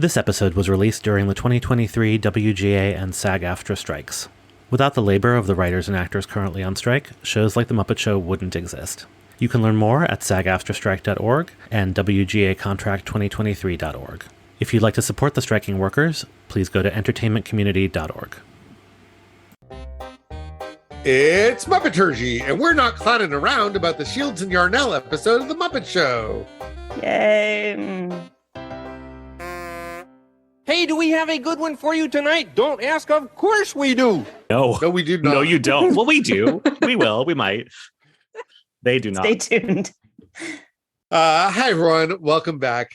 This episode was released during the 2023 WGA and SAG-AFTRA strikes. Without the labor of the writers and actors currently on strike, shows like The Muppet Show wouldn't exist. You can learn more at sagaftrastrike.org and wgacontract2023.org. If you'd like to support the striking workers, please go to entertainmentcommunity.org. It's Muppeturgy, and we're not clowning around about the Shields and Yarnell episode of The Muppet Show. Yay. Hey, do we have a good one for you tonight? Don't ask, of course we do. No, we do not. No, you don't. Well, we do. We will. We might. They do not. Stay tuned. Hi, everyone. Welcome back.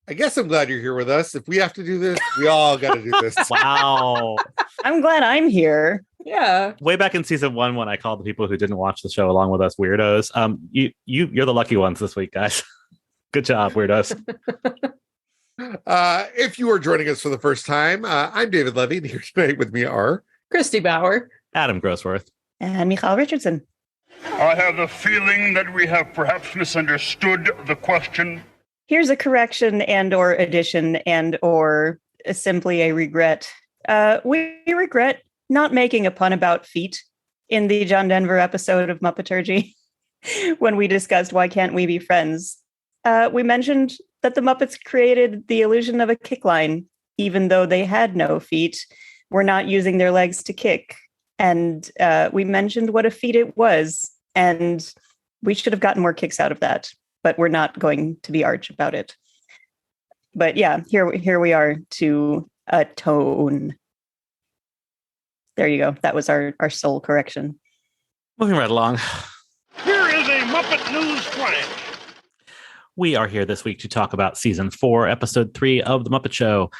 I guess I'm glad you're here with us. If we have to do this, we all got to do this. Wow. I'm glad I'm here. Yeah. Way back in season 1, when I called the people who didn't watch the show along with us weirdos, you're the lucky ones this week, guys. Good job, weirdos. If you are joining us for the first time, I'm David Levy, and here tonight with me are Christy Bauer. Adam Grossworth. And Michal Richardson. I have the feeling that we have perhaps misunderstood the question. Here's a correction and or addition and or simply a regret. We regret not making a pun about feet in the John Denver episode of Muppeturgy when we discussed Why Can't We Be Friends. We mentioned that the Muppets created the illusion of a kick line, even though they had no feet, were not using their legs to kick. And we mentioned what a feat it was, and we should have gotten more kicks out of that, but we're not going to be arch about it. But yeah, here we are to atone. There you go. That was our sole correction. Moving right along. Here is a Muppet News Flash. We are here this week to talk about season 4, episode 3 of The Muppet Show.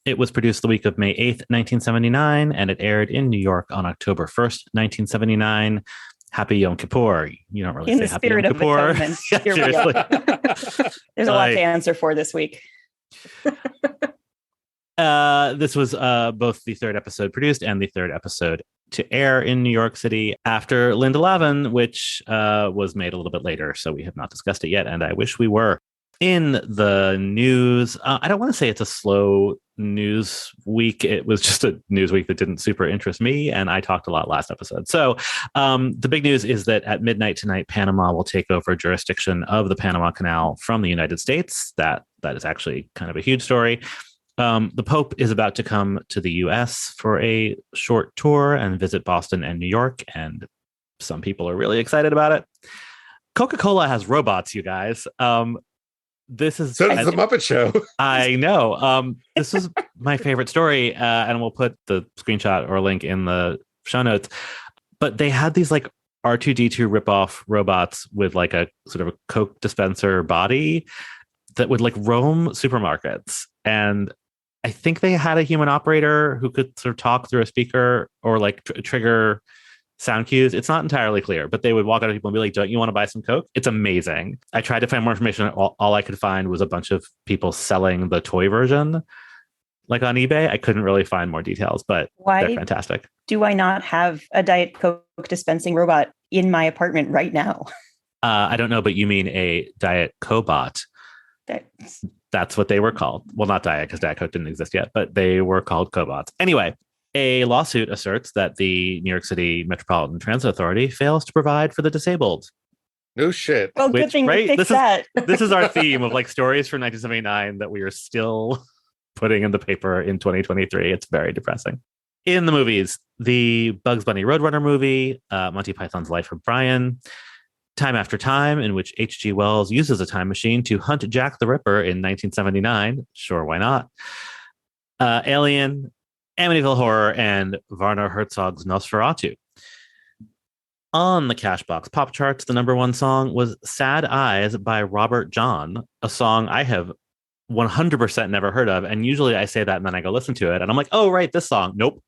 It was produced the week of May 8th, 1979, and it aired in New York on October 1st, 1979. Happy Yom Kippur. You don't really In say the Happy spirit Yom of Kippur. atonement. Yeah, Here we go. seriously. There's a lot to answer for this week. This was both the third episode produced and the third episode to air in New York City after Linda Lavin, which was made a little bit later. So we have not discussed it yet, and I wish we were. In the news, I don't want to say it's a slow news week. It was just a news week that didn't super interest me, and I talked a lot last episode. So the big news is that at midnight tonight, Panama will take over jurisdiction of the Panama Canal from the United States. That is actually kind of a huge story. The Pope is about to come to the U.S. for a short tour and visit Boston and New York, and some people are really excited about it. Coca-Cola has robots, you guys. This is so does The Muppet Show. I know. This is my favorite story, and we'll put the screenshot or link in the show notes. But they had these like R2-D2 ripoff robots with like a sort of a Coke dispenser body that would like roam supermarkets. And I think they had a human operator who could sort of talk through a speaker or like trigger sound cues. It's not entirely clear, but they would walk out to people and be like, don't you want to buy some Coke? It's amazing. I tried to find more information. All I could find was a bunch of people selling the toy version, like on eBay. I couldn't really find more details, but they're fantastic. Do I not have a Diet Coke dispensing robot in my apartment right now? I don't know, but you mean a Diet Cobot. That's what they were called. Well, not Diet, because Diet Coke didn't exist yet, but they were called Cobots. Anyway, a lawsuit asserts that the New York City Metropolitan Transit Authority fails to provide for the disabled. No shit. Well, good thing we fixed that. This is our theme of like stories from 1979 that we are still putting in the paper in 2023. It's very depressing. In the movies, the Bugs Bunny Roadrunner movie, Monty Python's Life of Brian, Time After Time, in which H.G. Wells uses a time machine to hunt Jack the Ripper in 1979. Sure, why not? Alien, Amityville Horror, and Werner Herzog's Nosferatu. On the Cashbox Pop charts, the number one song was Sad Eyes by Robert John, a song I have 100% never heard of. And usually I say that and then I go listen to it and I'm like, oh, right, this song. Nope.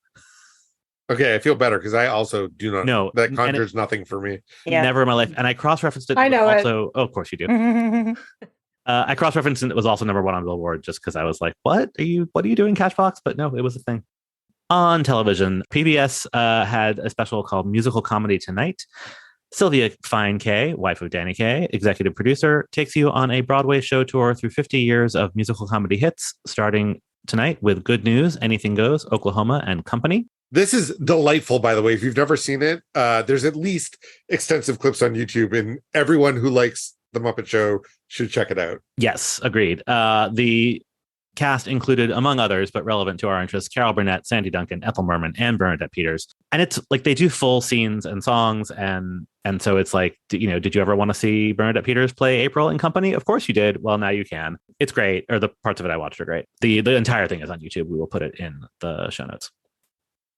Okay, I feel better because I also do not know. That conjures nothing for me. Yeah. Never in my life. And I cross-referenced it. I know also, oh, of course you do. I cross-referenced and it was also number one on Billboard just because I was like, what are you doing, Cashbox? But no, it was a thing. On television, PBS had a special called Musical Comedy Tonight. Sylvia Fine Kay, wife of Danny Kaye, executive producer, takes you on a Broadway show tour through 50 years of musical comedy hits, starting tonight with Good News, Anything Goes, Oklahoma, and Company. This is delightful, by the way. If you've never seen it, there's at least extensive clips on YouTube, and everyone who likes The Muppet Show should check it out. Yes, agreed. The cast included, among others, but relevant to our interests, Carol Burnett, Sandy Duncan, Ethel Merman, and Bernadette Peters. And it's like they do full scenes and songs, and so it's like, did you ever want to see Bernadette Peters play April in Company? Of course you did. Well, now you can. It's great, or the parts of it I watched are great. The entire thing is on YouTube. We will put it in the show notes.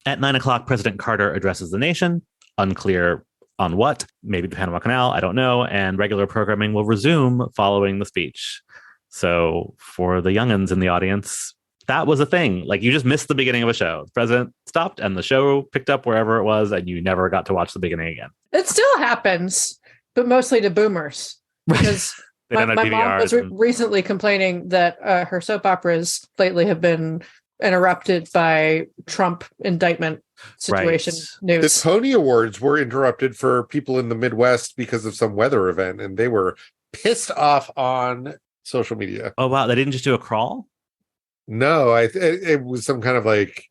At 9:00, President Carter addresses the nation. Unclear on what, maybe the Panama Canal, I don't know. And regular programming will resume following the speech. So for the youngins in the audience, that was a thing. Like, you just missed the beginning of a show. The president stopped and the show picked up wherever it was, and you never got to watch the beginning again. It still happens, but mostly to boomers. Because my mom was recently complaining that her soap operas lately have been interrupted by Trump indictment situation news. The Tony Awards were interrupted for people in the Midwest because of some weather event, and they were pissed off on social media. Oh, wow. They didn't just do a crawl? No, it was some kind of like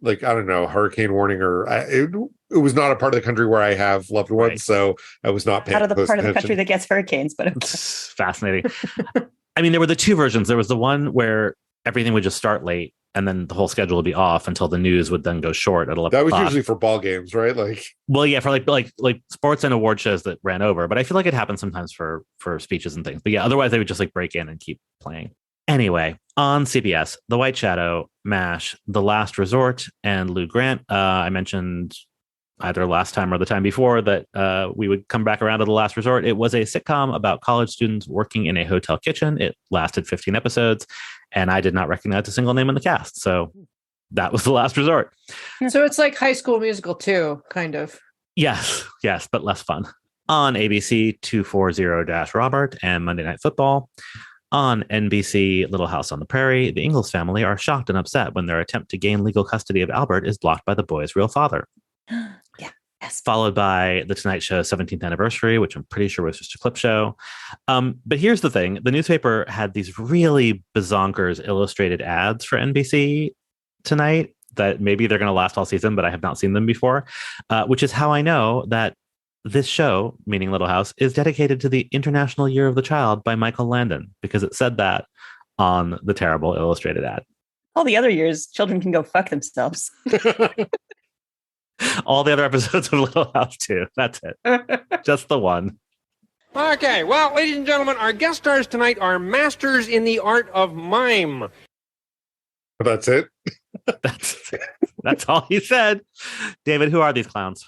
I don't know, hurricane warning, or it was not a part of the country where I have loved ones, right. So I was not paying out of the close part attention. of the country that gets hurricanes, but it's fascinating. I mean, there were the two versions. There was the one where everything would just start late, and then the whole schedule would be off until the news would then go short at 11. That was usually for ball games, right? Well, yeah, for like sports and award shows that ran over. But I feel like it happens sometimes for speeches and things. But yeah, otherwise they would just like break in and keep playing. Anyway, on CBS, The White Shadow, MASH, The Last Resort, and Lou Grant. I mentioned either last time or the time before that we would come back around to The Last Resort. It was a sitcom about college students working in a hotel kitchen. It lasted 15 episodes, and I did not recognize a single name in the cast. So that was The Last Resort. So it's like High School Musical 2, kind of. Yes, but less fun. On ABC, 240-Robert and Monday Night Football. On NBC, Little House on the Prairie, the Ingalls family are shocked and upset when their attempt to gain legal custody of Albert is blocked by the boy's real father. Yes. Followed by The Tonight Show's 17th anniversary, which I'm pretty sure was just a clip show. But here's the thing. The newspaper had these really bazonkers illustrated ads for NBC tonight that maybe they're going to last all season, but I have not seen them before, which is how I know that this show, meaning Little House, is dedicated to the International Year of the Child by Michael Landon, because it said that on the terrible illustrated ad. All the other years, children can go fuck themselves. All the other episodes of Little House too. That's it. Just the one. Okay, well, ladies and gentlemen, our guest stars tonight are masters in the art of mime. That's it. That's all he said. David, who are these clowns?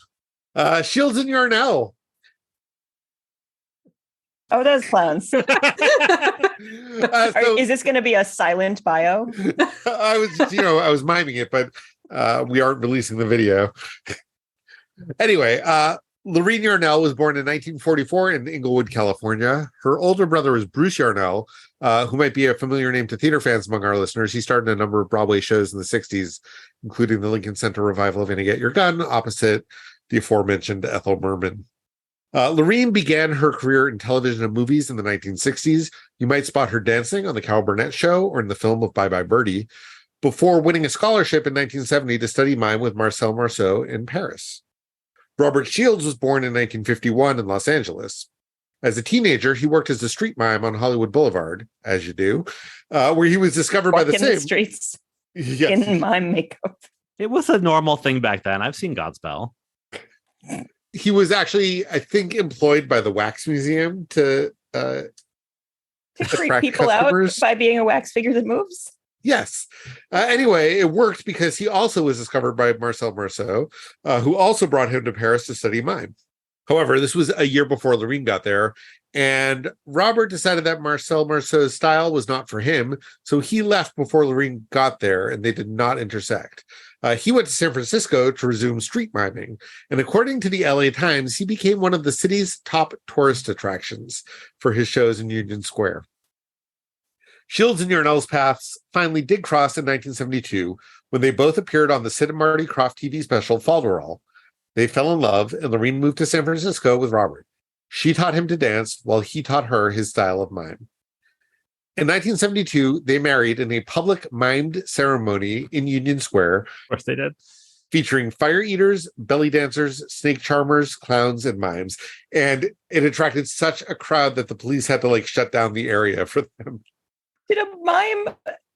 Shields and Yarnell. Oh, those clowns. Is this going to be a silent bio? I was miming it, but we aren't releasing the video. Anyway, Lorene Yarnell was born in 1944 in Inglewood, California. Her older brother is Bruce Yarnell, who might be a familiar name to theater fans among our listeners. He starred in a number of Broadway shows in the 60s, including the Lincoln Center revival of Annie Get Your Gun, opposite the aforementioned Ethel Merman. Lorene began her career in television and movies in the 1960s. You might spot her dancing on The Carol Burnett Show or in the film of Bye Bye Birdie, before winning a scholarship in 1970 to study mime with Marcel Marceau in Paris. Robert Shields was born in 1951 in Los Angeles. As a teenager, he worked as a street mime on Hollywood Boulevard, as you do, where he was discovered by the same... the streets Yes. in mime makeup. It was a normal thing back then. I've seen Godspell. He was actually, I think, employed by the Wax Museum to freak people customers out by being a wax figure that moves. Yes. Anyway, it worked because he also was discovered by Marcel Marceau, who also brought him to Paris to study mime. However, this was a year before Lorene got there, and Robert decided that Marcel Marceau's style was not for him, so he left before Lorene got there, and they did not intersect. He went to San Francisco to resume street miming, and according to the LA Times, he became one of the city's top tourist attractions for his shows in Union Square. Shields and Yarnell's paths finally did cross in 1972 when they both appeared on the Sid and Marty Krofft TV special Falderall. They fell in love, and Lorene moved to San Francisco with Robert. She taught him to dance while he taught her his style of mime. In 1972, they married in a public mimed ceremony in Union Square. Of course they did. Featuring fire eaters, belly dancers, snake charmers, clowns, and mimes. And it attracted such a crowd that the police had to shut down the area for them. Did a mime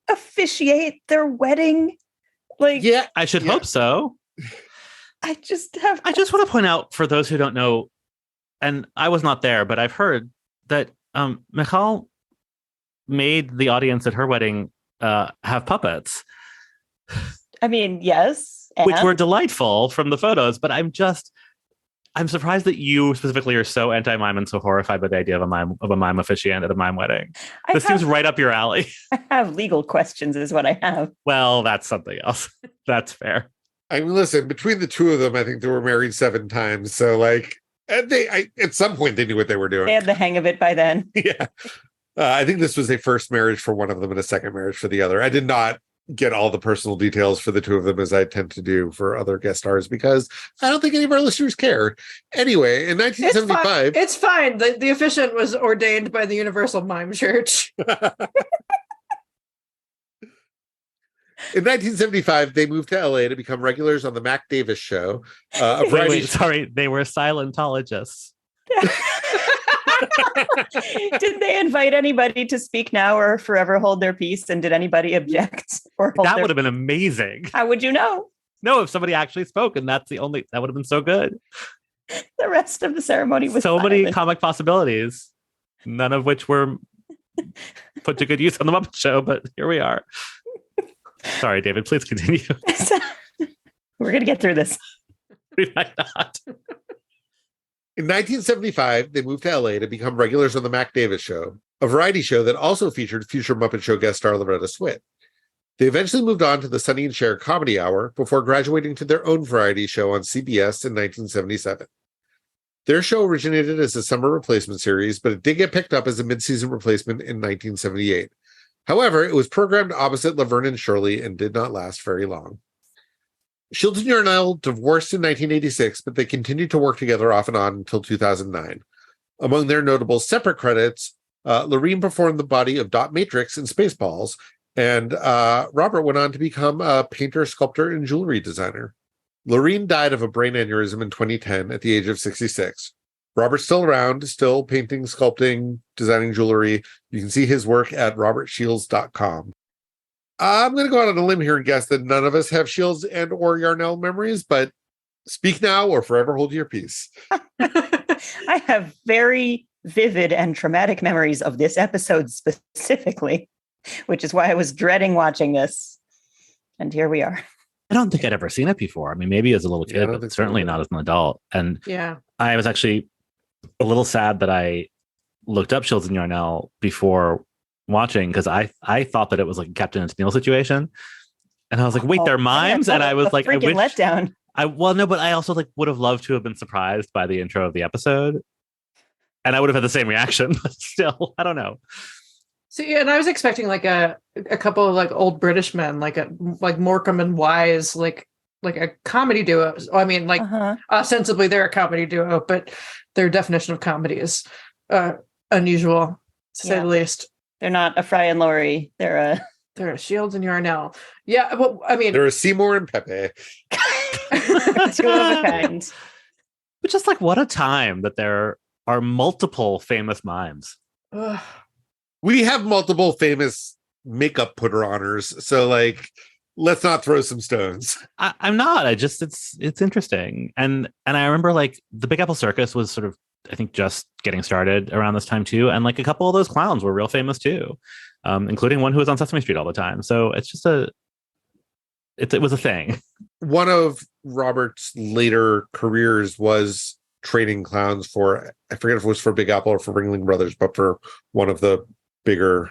officiate their wedding? Yeah, I should hope so. I just want to point out for those who don't know, and I was not there, but I've heard that Michal made the audience at her wedding have puppets. I mean, yes. Which were delightful from the photos, but I'm surprised that you specifically are so anti-mime and so horrified by the idea of a mime officiant at a mime wedding. This seems right up your alley. I have legal questions is what I have. Well, that's something else. That's fair. I mean, listen, between the two of them, I think they were married 7 times. So at some point they knew what they were doing. They had the hang of it by then. Yeah. I think this was a first marriage for one of them and a second marriage for the other. I did not get all the personal details for the two of them as I tend to do for other guest stars because I don't think any of our listeners care. Anyway, in 1975... It's fine. The officiant was ordained by the Universal Mime Church. In 1975, they moved to LA to become regulars on the Mac Davis Show. Sorry, they were Scientologists. Did they invite anybody to speak now or forever hold their peace? And did anybody object? That would have been amazing. How would you know? No, if somebody actually spoke, and that would have been so good. The rest of the ceremony was so many comic possibilities, none of which were put to good use on the Muppet Show, but here we are. Sorry, David, please continue. We're going to get through this. We might not. In 1975, they moved to LA to become regulars on the Mac Davis Show, a variety show that also featured future Muppet Show guest star Loretta Swit. They eventually moved on to the Sonny and Cher Comedy Hour before graduating to their own variety show on CBS in 1977. Their show originated as a summer replacement series, but it did get picked up as a mid-season replacement in 1978. However, it was programmed opposite Laverne and Shirley and did not last very long. Shields and Yarnell divorced in 1986, but they continued to work together off and on until 2009. Among their notable separate credits, Lorene performed the body of Dot Matrix in Spaceballs, and Robert went on to become a painter, sculptor, and jewelry designer. Lorene died of a brain aneurysm in 2010 at the age of 66. Robert's still around, still painting, sculpting, designing jewelry. You can see his work at robertshields.com. I'm going to go out on a limb here and guess that none of us have Shields and or Yarnell memories, but speak now or forever hold your peace. I have very vivid and traumatic memories of this episode specifically, which is why I was dreading watching this. And here we are. I don't think I'd ever seen it before. I mean, maybe as a little kid, but certainly not as an adult. And I was actually a little sad that I looked up Shields and Yarnell before watching because I thought that it was like a Captain and Tennille situation, and I was like, wait, they're mimes, and I was like, I wish letdown. But I also would have loved to have been surprised by the intro of the episode, and I would have had the same reaction. But still, I don't know. See, and I was expecting a couple of old British men, like Morecambe and Wise, like a comedy duo. I mean, ostensibly they're a comedy duo, but their definition of comedy is unusual, to say the least. They're not a Fry and Laurie. They're a Shields and Yarnell. Yeah, well, I mean, they're a Seymour and Pepe. Two of a kind. But just what a time that there are multiple famous mimes. We have multiple famous makeup putter honors, so let's not throw some stones. I'm not. It's interesting, and I remember the Big Apple Circus was sort of, I think, just getting started around this time too, and a couple of those clowns were real famous too, including one who was on Sesame Street all the time. So it's just it was a thing. One of Robert's later careers was training clowns for, I forget if it was for Big Apple or for Ringling Brothers, but for one of the bigger,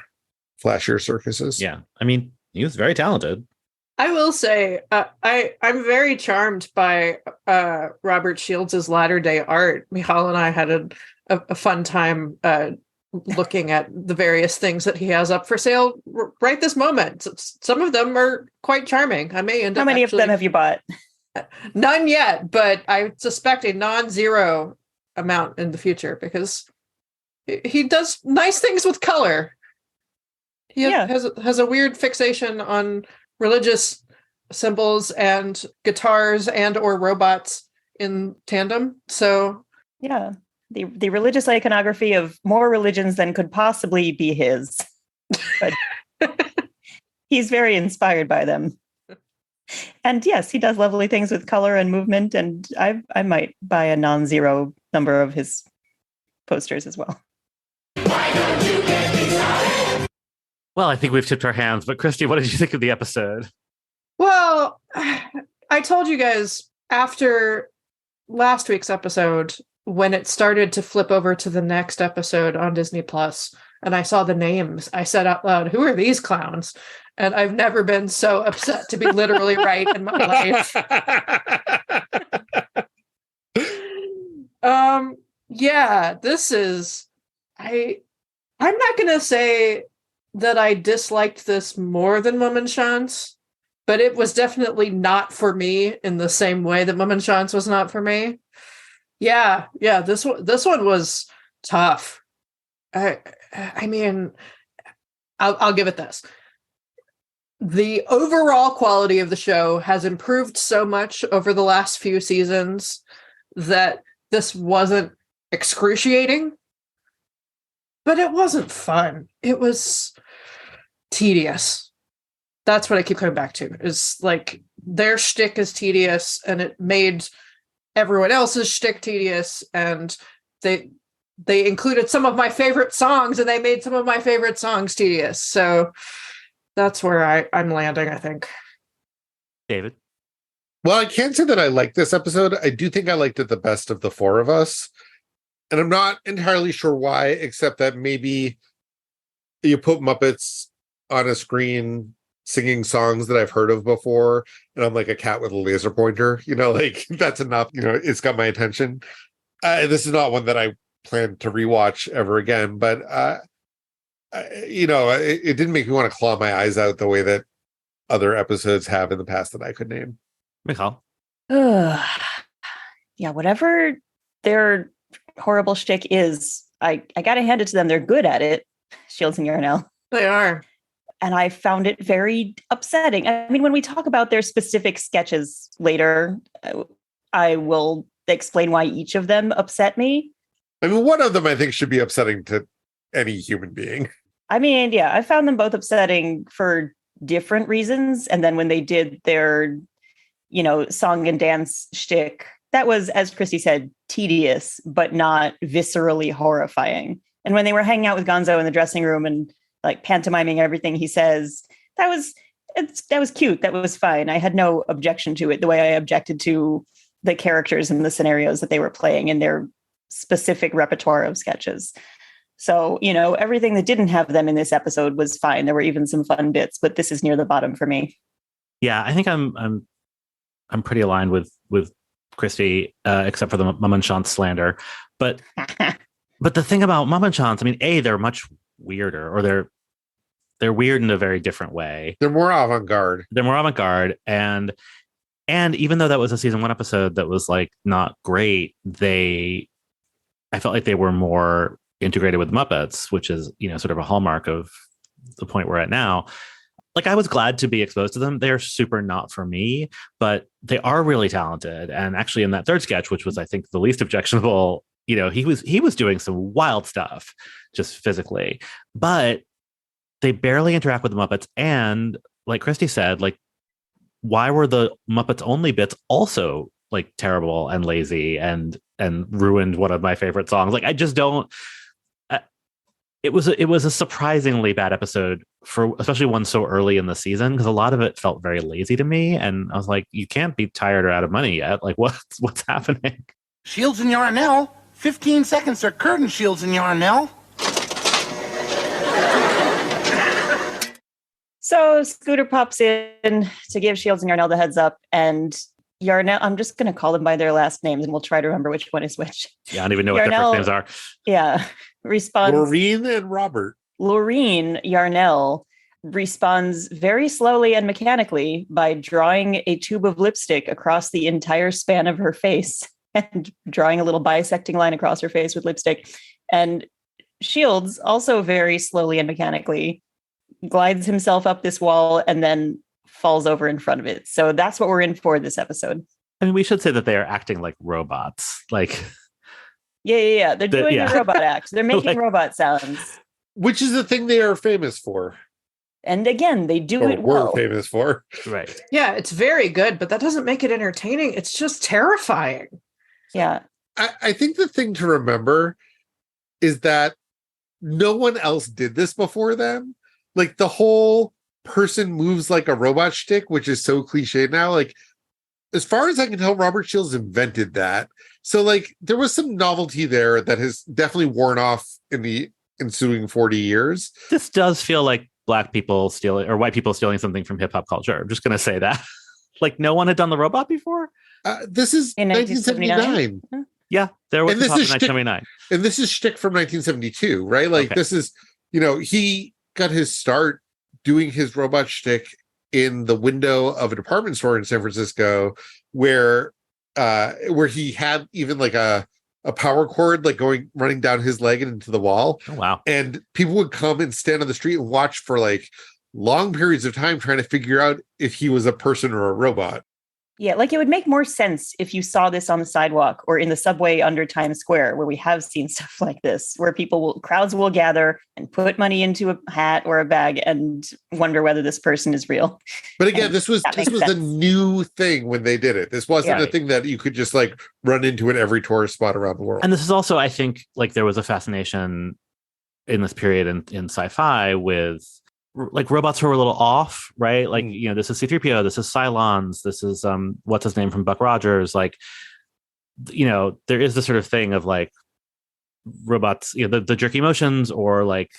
flashier circuses. Yeah, I mean, he was very talented. I will say, I'm very charmed by Robert Shields' latter-day art. Michal and I had a fun time looking at the various things that he has up for sale right this moment. Some of them are quite charming. I may end up. How many of them have you bought? None yet, but I suspect a non-zero amount in the future because he does nice things with color. He has a weird fixation on religious symbols and guitars and or robots in tandem. So yeah, the religious iconography of more religions than could possibly be his. But he's very inspired by them. And yes, he does lovely things with color and movement. And I might buy a non-zero number of his posters as well. Why don't you get me started? Well, I think we've tipped our hands. But Christy, what did you think of the episode? Well, I told you guys after last week's episode, when it started to flip over to the next episode on Disney Plus, and I saw the names, I said out loud, "Who are these clowns?" And I've never been so upset to be literally right in my life. Yeah, this is, I'm not going to say that I disliked this more than Mummenschanz, but it was definitely not for me in the same way that Mummenschanz was not for me. Yeah, this one was tough. I mean, I'll give it this. The overall quality of the show has improved so much over the last few seasons that this wasn't excruciating, but it wasn't fun. It was tedious. That's what I keep coming back to, is like their shtick is tedious and it made everyone else's shtick tedious, and they included some of my favorite songs and they made some of my favorite songs tedious. So that's where I'm landing, I think. David? Well, I can't say that I liked this episode. I do think I liked it the best of the four of us. And I'm not entirely sure why, except that maybe you put Muppets on a screen singing songs that I've heard of before, and I'm like a cat with a laser pointer, like that's enough. It's got my attention. This is not one that I plan to rewatch ever again, but it didn't make me want to claw my eyes out the way that other episodes have in the past that I could name. Michal? Yeah, whatever their horrible shtick is, I got to hand it to them. They're good at it, Shields and Yarnell. They are. And I found it very upsetting. I mean, when we talk about their specific sketches later, I will explain why each of them upset me. I mean, one of them I think should be upsetting to any human being. I mean, yeah, I found them both upsetting for different reasons. And then when they did their, song and dance shtick, that was, as Christy said, tedious, but not viscerally horrifying. And when they were hanging out with Gonzo in the dressing room and like pantomiming everything he says, that was cute. That was fine. I had no objection to it the way I objected to the characters and the scenarios that they were playing in their specific repertoire of sketches. So, everything that didn't have them in this episode was fine. There were even some fun bits, but this is near the bottom for me. Yeah, I think I'm pretty aligned with Christy, except for the Mummenschanz slander. But the thing about Mummenschanz, I mean, they're much weirder, or they're weird in a very different way. They're more avant-garde. And even though that was a season 1 episode that was like not great, I felt like they were more integrated with Muppets, which is, sort of a hallmark of the point we're at now. Like, I was glad to be exposed to them. They're super not for me, but they are really talented. And actually in that third sketch, which was, I think, the least objectionable, he was doing some wild stuff just physically, but they barely interact with the Muppets. And like Christy said, like, why were the Muppets only bits also like terrible and lazy and ruined one of my favorite songs? Like, I just don't. It was a surprisingly bad episode, for especially one so early in the season, because a lot of it felt very lazy to me, and I was like, you can't be tired or out of money yet. Like, what's happening? Shields and Yarnell. 15 seconds are curtain, Shields and Yarnell. So Scooter pops in to give Shields and Yarnell the heads up, and Yarnell, I'm just going to call them by their last names, and we'll try to remember which one is which. Yeah, I don't even know Yarnell, what their first names are. Yeah. Responds. Laureen and Robert. Laureen Yarnell responds very slowly and mechanically by drawing a tube of lipstick across the entire span of her face and drawing a little bisecting line across her face with lipstick. And Shields also very slowly and mechanically glides himself up this wall and then falls over in front of it. So that's what we're in for this episode. I mean, we should say that they are acting like robots. Like, yeah. They're doing a robot act. They're making robot sounds. Which is the thing they are famous for. And again, they do it well. We're famous for. Right. Yeah, it's very good, but that doesn't make it entertaining. It's just terrifying. Yeah. I think the thing to remember is that no one else did this before them. Like the whole person moves like a robot shtick, which is so cliche now. Like, as far as I can tell, Robert Shields invented that. So like there was some novelty there that has definitely worn off in the ensuing 40 years. This does feel like Black people stealing or white people stealing something from hip hop culture. I'm just going to say that. Like no one had done the robot before. This is in 1979. Yeah, there was this is 1979. And this is shtick from 1972, right? Like this is, he got his start doing his robot shtick in the window of a department store in San Francisco, where he had even like a power cord like running down his leg and into the wall. Oh, wow. And people would come and stand on the street and watch for like long periods of time trying to figure out if he was a person or a robot. Yeah, like it would make more sense if you saw this on the sidewalk or in the subway under Times Square, where we have seen stuff like this, where crowds will gather and put money into a hat or a bag and wonder whether this person is real. But again, this was the new thing when they did it. This wasn't a thing that you could just like run into at every tourist spot around the world. And this is also, I think, like there was a fascination in this period in sci-fi with like robots who are a little off, right? Like, this is C-3PO, this is Cylons, this is what's his name from Buck Rogers. Like, there is this sort of thing of like robots, the jerky motions or like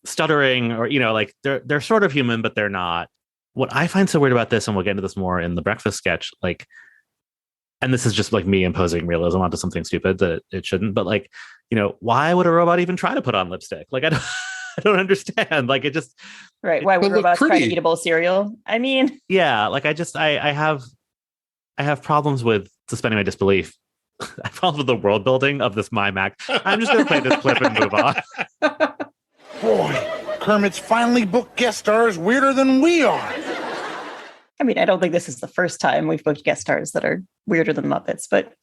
stuttering or, like they're sort of human, but they're not. What I find so weird about this, and we'll get into this more in the breakfast sketch, like, and this is just like me imposing realism onto something stupid that it shouldn't, but like, why would a robot even try to put on lipstick? Like, I don't understand. Like it just right. Why would robots try to eat a bowl of cereal? I mean, yeah. Like I have problems with suspending my disbelief. I have problems with the world building of this mime act. I'm just going to play this clip and move on. Boy, Kermit's finally booked guest stars weirder than we are. I mean, I don't think this is the first time we've booked guest stars that are weirder than Muppets, but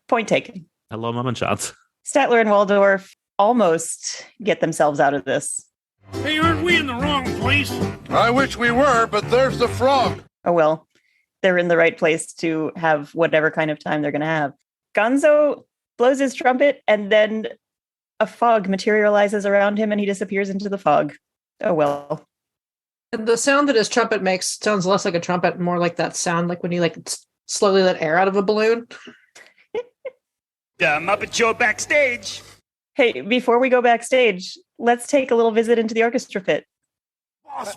point taken. Hello, Mum and Shots. Statler and Waldorf almost get themselves out of this. Hey, aren't we in the wrong place? I wish we were, but there's the frog. Oh, well, they're in the right place to have whatever kind of time they're going to have. Gonzo blows his trumpet and then a fog materializes around him and he disappears into the fog. Oh, well. And the sound that his trumpet makes sounds less like a trumpet, more like that sound like when you like slowly let air out of a balloon. Muppet Show backstage. Hey, before we go backstage, let's take a little visit into the orchestra pit.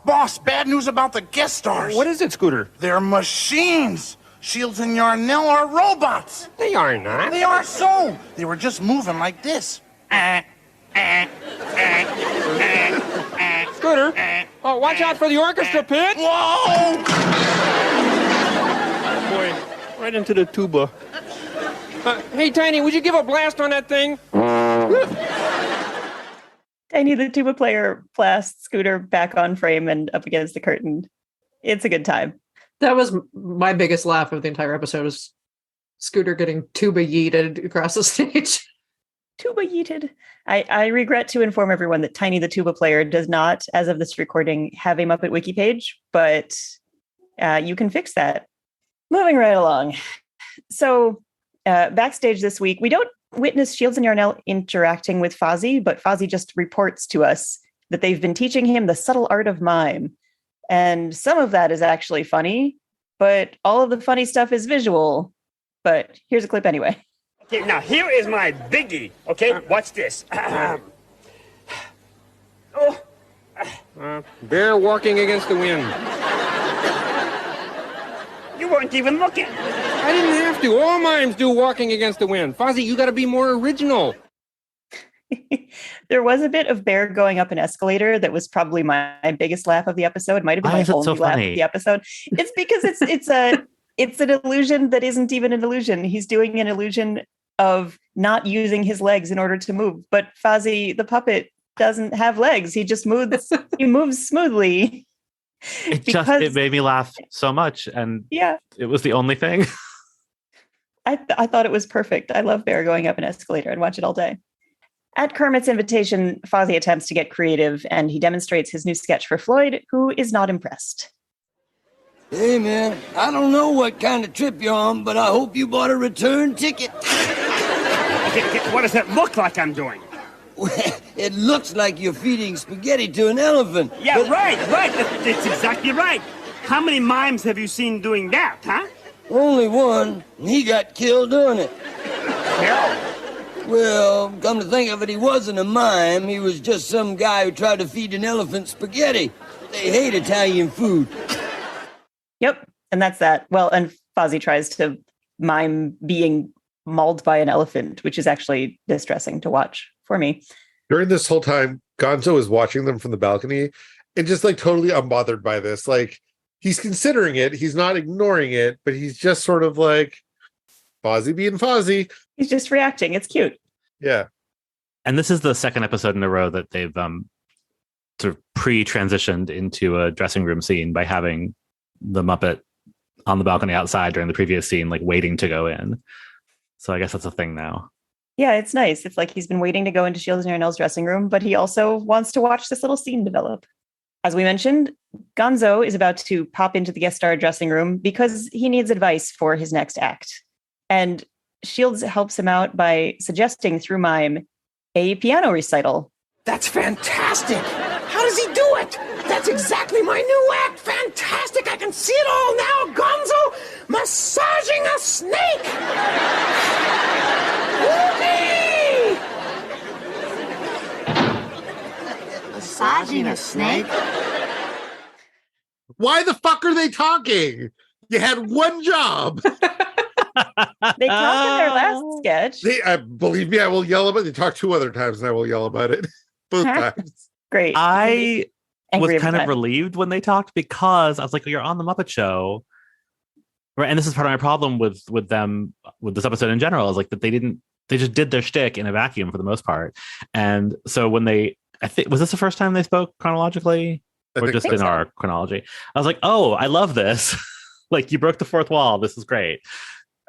Boss, bad news about the guest stars. What is it, Scooter? They're machines. Shields and Yarnell are robots. They are not. They are so. They were just moving like this. Scooter, oh, watch out for the orchestra pit. Whoa! Boy, right into the tuba. Hey, Tiny, would you give a blast on that thing? Tiny, the tuba player, blasts Scooter back on frame and up against the curtain. It's a good time. That was my biggest laugh of the entire episode, was Scooter getting tuba yeeted across the stage. Tuba yeeted. I regret to inform everyone that Tiny, the tuba player, does not, as of this recording, have a Muppet Wiki page, but you can fix that. Moving right along. So, backstage this week, we don't witness Shields and Yarnell interacting with Fozzie, but Fozzie just reports to us that they've been teaching him the subtle art of mime. And some of that is actually funny, but all of the funny stuff is visual. But here's a clip anyway. Okay, now here is my biggie. Okay, watch this. Bear walking against the wind. You weren't even looking. I didn't have to. All mimes do walking against the wind. Fozzie, you got to be more original. There was a bit of Bear going up an escalator that was probably my biggest laugh of the episode. Might have been my only laugh of the episode. It's because it's an illusion that isn't even an illusion. He's doing an illusion of not using his legs in order to move. But Fozzie, the puppet, doesn't have legs. He just moves. He moves smoothly. It made me laugh so much, and it was the only thing. I thought it was perfect. I love Bear going up an escalator. I'd watch it all day. At Kermit's invitation, Fozzie attempts to get creative, and he demonstrates his new sketch for Floyd, who is not impressed. Hey, man, I don't know what kind of trip you're on, but I hope you bought a return ticket. What does it look like I'm doing? Well, it looks like you're feeding spaghetti to an elephant. Yeah, but... right. That's exactly right. How many mimes have you seen doing that, huh? Only one. He got killed doing it. Killed? Well, come to think of it, he wasn't a mime. He was just some guy who tried to feed an elephant spaghetti. They hate Italian food. Yep, and that's that. Well, and Fozzie tries to mime being mauled by an elephant, which is actually distressing to watch for me. During this whole time, Gonzo is watching them from the balcony and just like totally unbothered by this. Like, he's considering it. He's not ignoring it, but he's just sort of like Fozzie being Fozzie. He's just reacting. It's cute. Yeah. And this is the second episode in a row that they've sort of pre-transitioned into a dressing room scene by having the Muppet on the balcony outside during the previous scene, like waiting to go in. So I guess that's a thing now. Yeah, it's nice. It's like he's been waiting to go into Shields and Yarnell's dressing room, but he also wants to watch this little scene develop. As we mentioned, Gonzo is about to pop into the guest star dressing room because he needs advice for his next act. And Shields helps him out by suggesting through mime a piano recital. That's fantastic. How does he do it? That's exactly my new act. Fantastic. I can see it all now. Gonzo massaging a snake. Whoopee! Massaging a snake? Why the fuck are they talking? You had one job. They talked in their last sketch. Believe me, I will yell about it. They talked 2 other times and I will yell about it. Both times. Great. I was kind of relieved when they talked because I was like, you're on the Muppet Show. Right. And this is part of my problem with them, with this episode in general, is like that they just did their shtick in a vacuum for the most part. And so when I think, was this the first time they spoke chronologically or just in our chronology? I was like, oh, I love this. Like, you broke the fourth wall. This is great.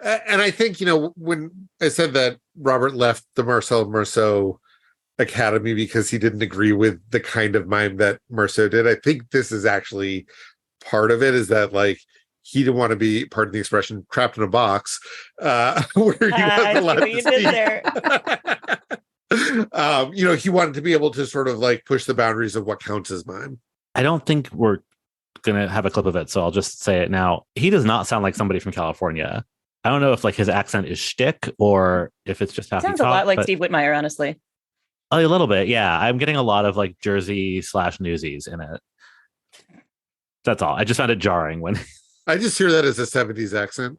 And I think, when I said that Robert left the Marcel Marceau Academy because he didn't agree with the kind of mime that Marceau did, I think this is actually part of it, is that like he didn't want to be, pardon the expression, trapped in a box where he wasn't allowed to speak. He wanted to be able to sort of like push the boundaries of what counts as mime. I don't think we're going to have a clip of it, so I'll just say it now. He does not sound like somebody from California. I don't know if like his accent is shtick or if it's just how he talks. Sounds a lot like Steve Whitmire, honestly. A little bit, yeah. I'm getting a lot of like Jersey/Newsies in it. That's all. I just found it jarring when I just hear that as a 70s accent.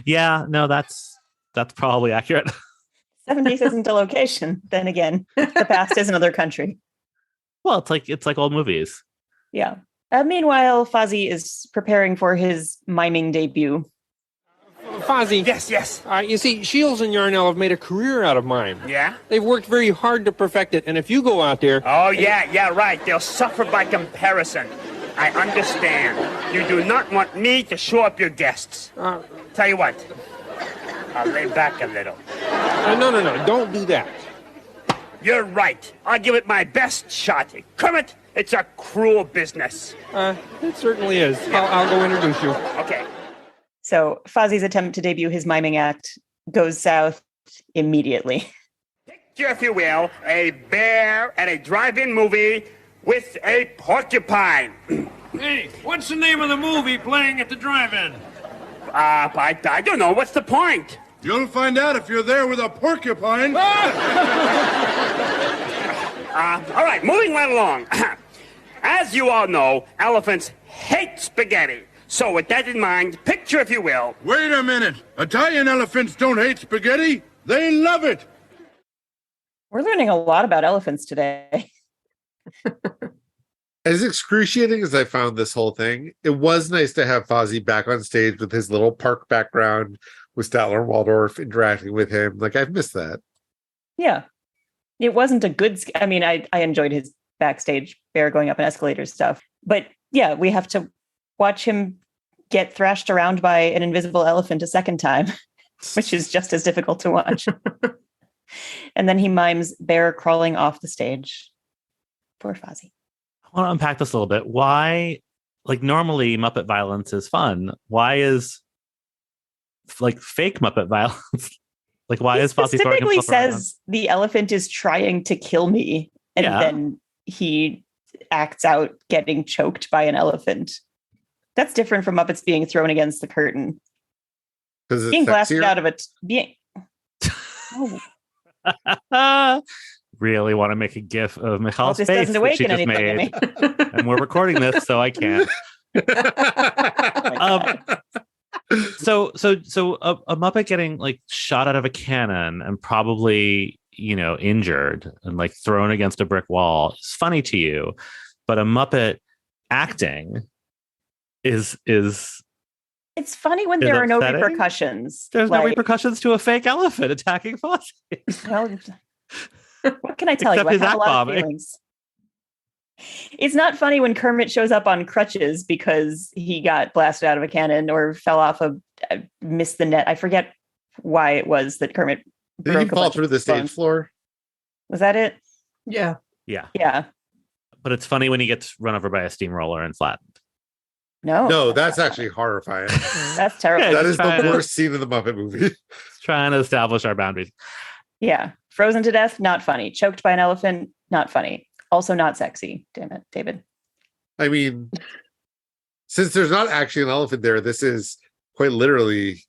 Yeah, no, that's probably accurate. 70s isn't a location. Then again, the past is another country. Well, it's like old movies. Yeah. Meanwhile, Fozzie is preparing for his miming debut. Fozzie. Yes. You see, Shields and Yarnell have made a career out of mime. Yeah? They've worked very hard to perfect it, and if you go out there... Oh, yeah, right. They'll suffer by comparison. I understand. You do not want me to show up your guests. Tell you what. I'll lay back a little. No. Don't do that. You're right. I'll give it my best shot. Kermit, it's a cruel business. It certainly is. I'll go introduce you. Okay. So Fozzie's attempt to debut his miming act goes south immediately. Picture, if you will, a bear at a drive-in movie with a porcupine. Hey, what's the name of the movie playing at the drive-in? I don't know. What's the point? You'll find out if you're there with a porcupine. All right, moving right along. As you all know, elephants hate spaghetti. So with that in mind, picture, if you will. Wait a minute. Italian elephants don't hate spaghetti. They love it. We're learning a lot about elephants today. As excruciating as I found this whole thing, it was nice to have Fozzie back on stage with his little park background with Statler and Waldorf interacting with him. Like, I've missed that. Yeah. It wasn't a good... I mean, I enjoyed his backstage bear going up an escalator stuff. But yeah, we have to watch him get thrashed around by an invisible elephant a second time, which is just as difficult to watch. And then he mimes bear crawling off the stage. Poor Fozzie. I want to unpack this a little bit. Why, like, normally Muppet violence is fun. Why is, like, fake Muppet violence? Like, why is Fozzie throwing himself specifically says around? the elephant is trying to kill me, and then he acts out getting choked by an elephant. That's different from Muppets being thrown against the curtain. Being blasted out of it. Really want to make a gif of Michal's this face doesn't that she awaken just anything in made. And we're recording this, so I can't. So a Muppet getting like shot out of a cannon and probably, you know, injured and like thrown against a brick wall is funny to you, but a Muppet acting is it's funny when there are no repercussions. There's no repercussions to a fake elephant attacking Fozzie. Well, what can I tell you? I have a lot of feelings. It's not funny when Kermit shows up on crutches because he got blasted out of a cannon or fell off missed the net. I forget why it was that Kermit Did he fall through the stage floor? Was that it? Yeah. Yeah. But it's funny when he gets run over by a steamroller and flattened. No, that's actually horrifying. That's terrible. Yeah, that is the worst scene in the Muppet movie. Trying to establish our boundaries. Yeah. Frozen to death, not funny. Choked by an elephant, not funny. Also not sexy. Damn it, David. I mean, since there's not actually an elephant there, this is quite literally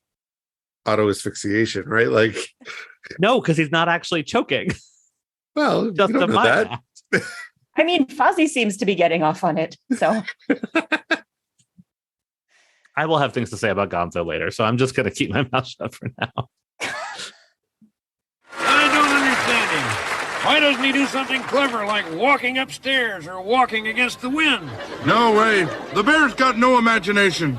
auto asphyxiation, right? Like, no, because he's not actually choking. Well, just you don't know that. I mean, Fozzie seems to be getting off on it. So I will have things to say about Gonzo later, so I'm just going to keep my mouth shut for now. I don't understand him. Why doesn't he do something clever like walking upstairs or walking against the wind? No way. The bear's got no imagination.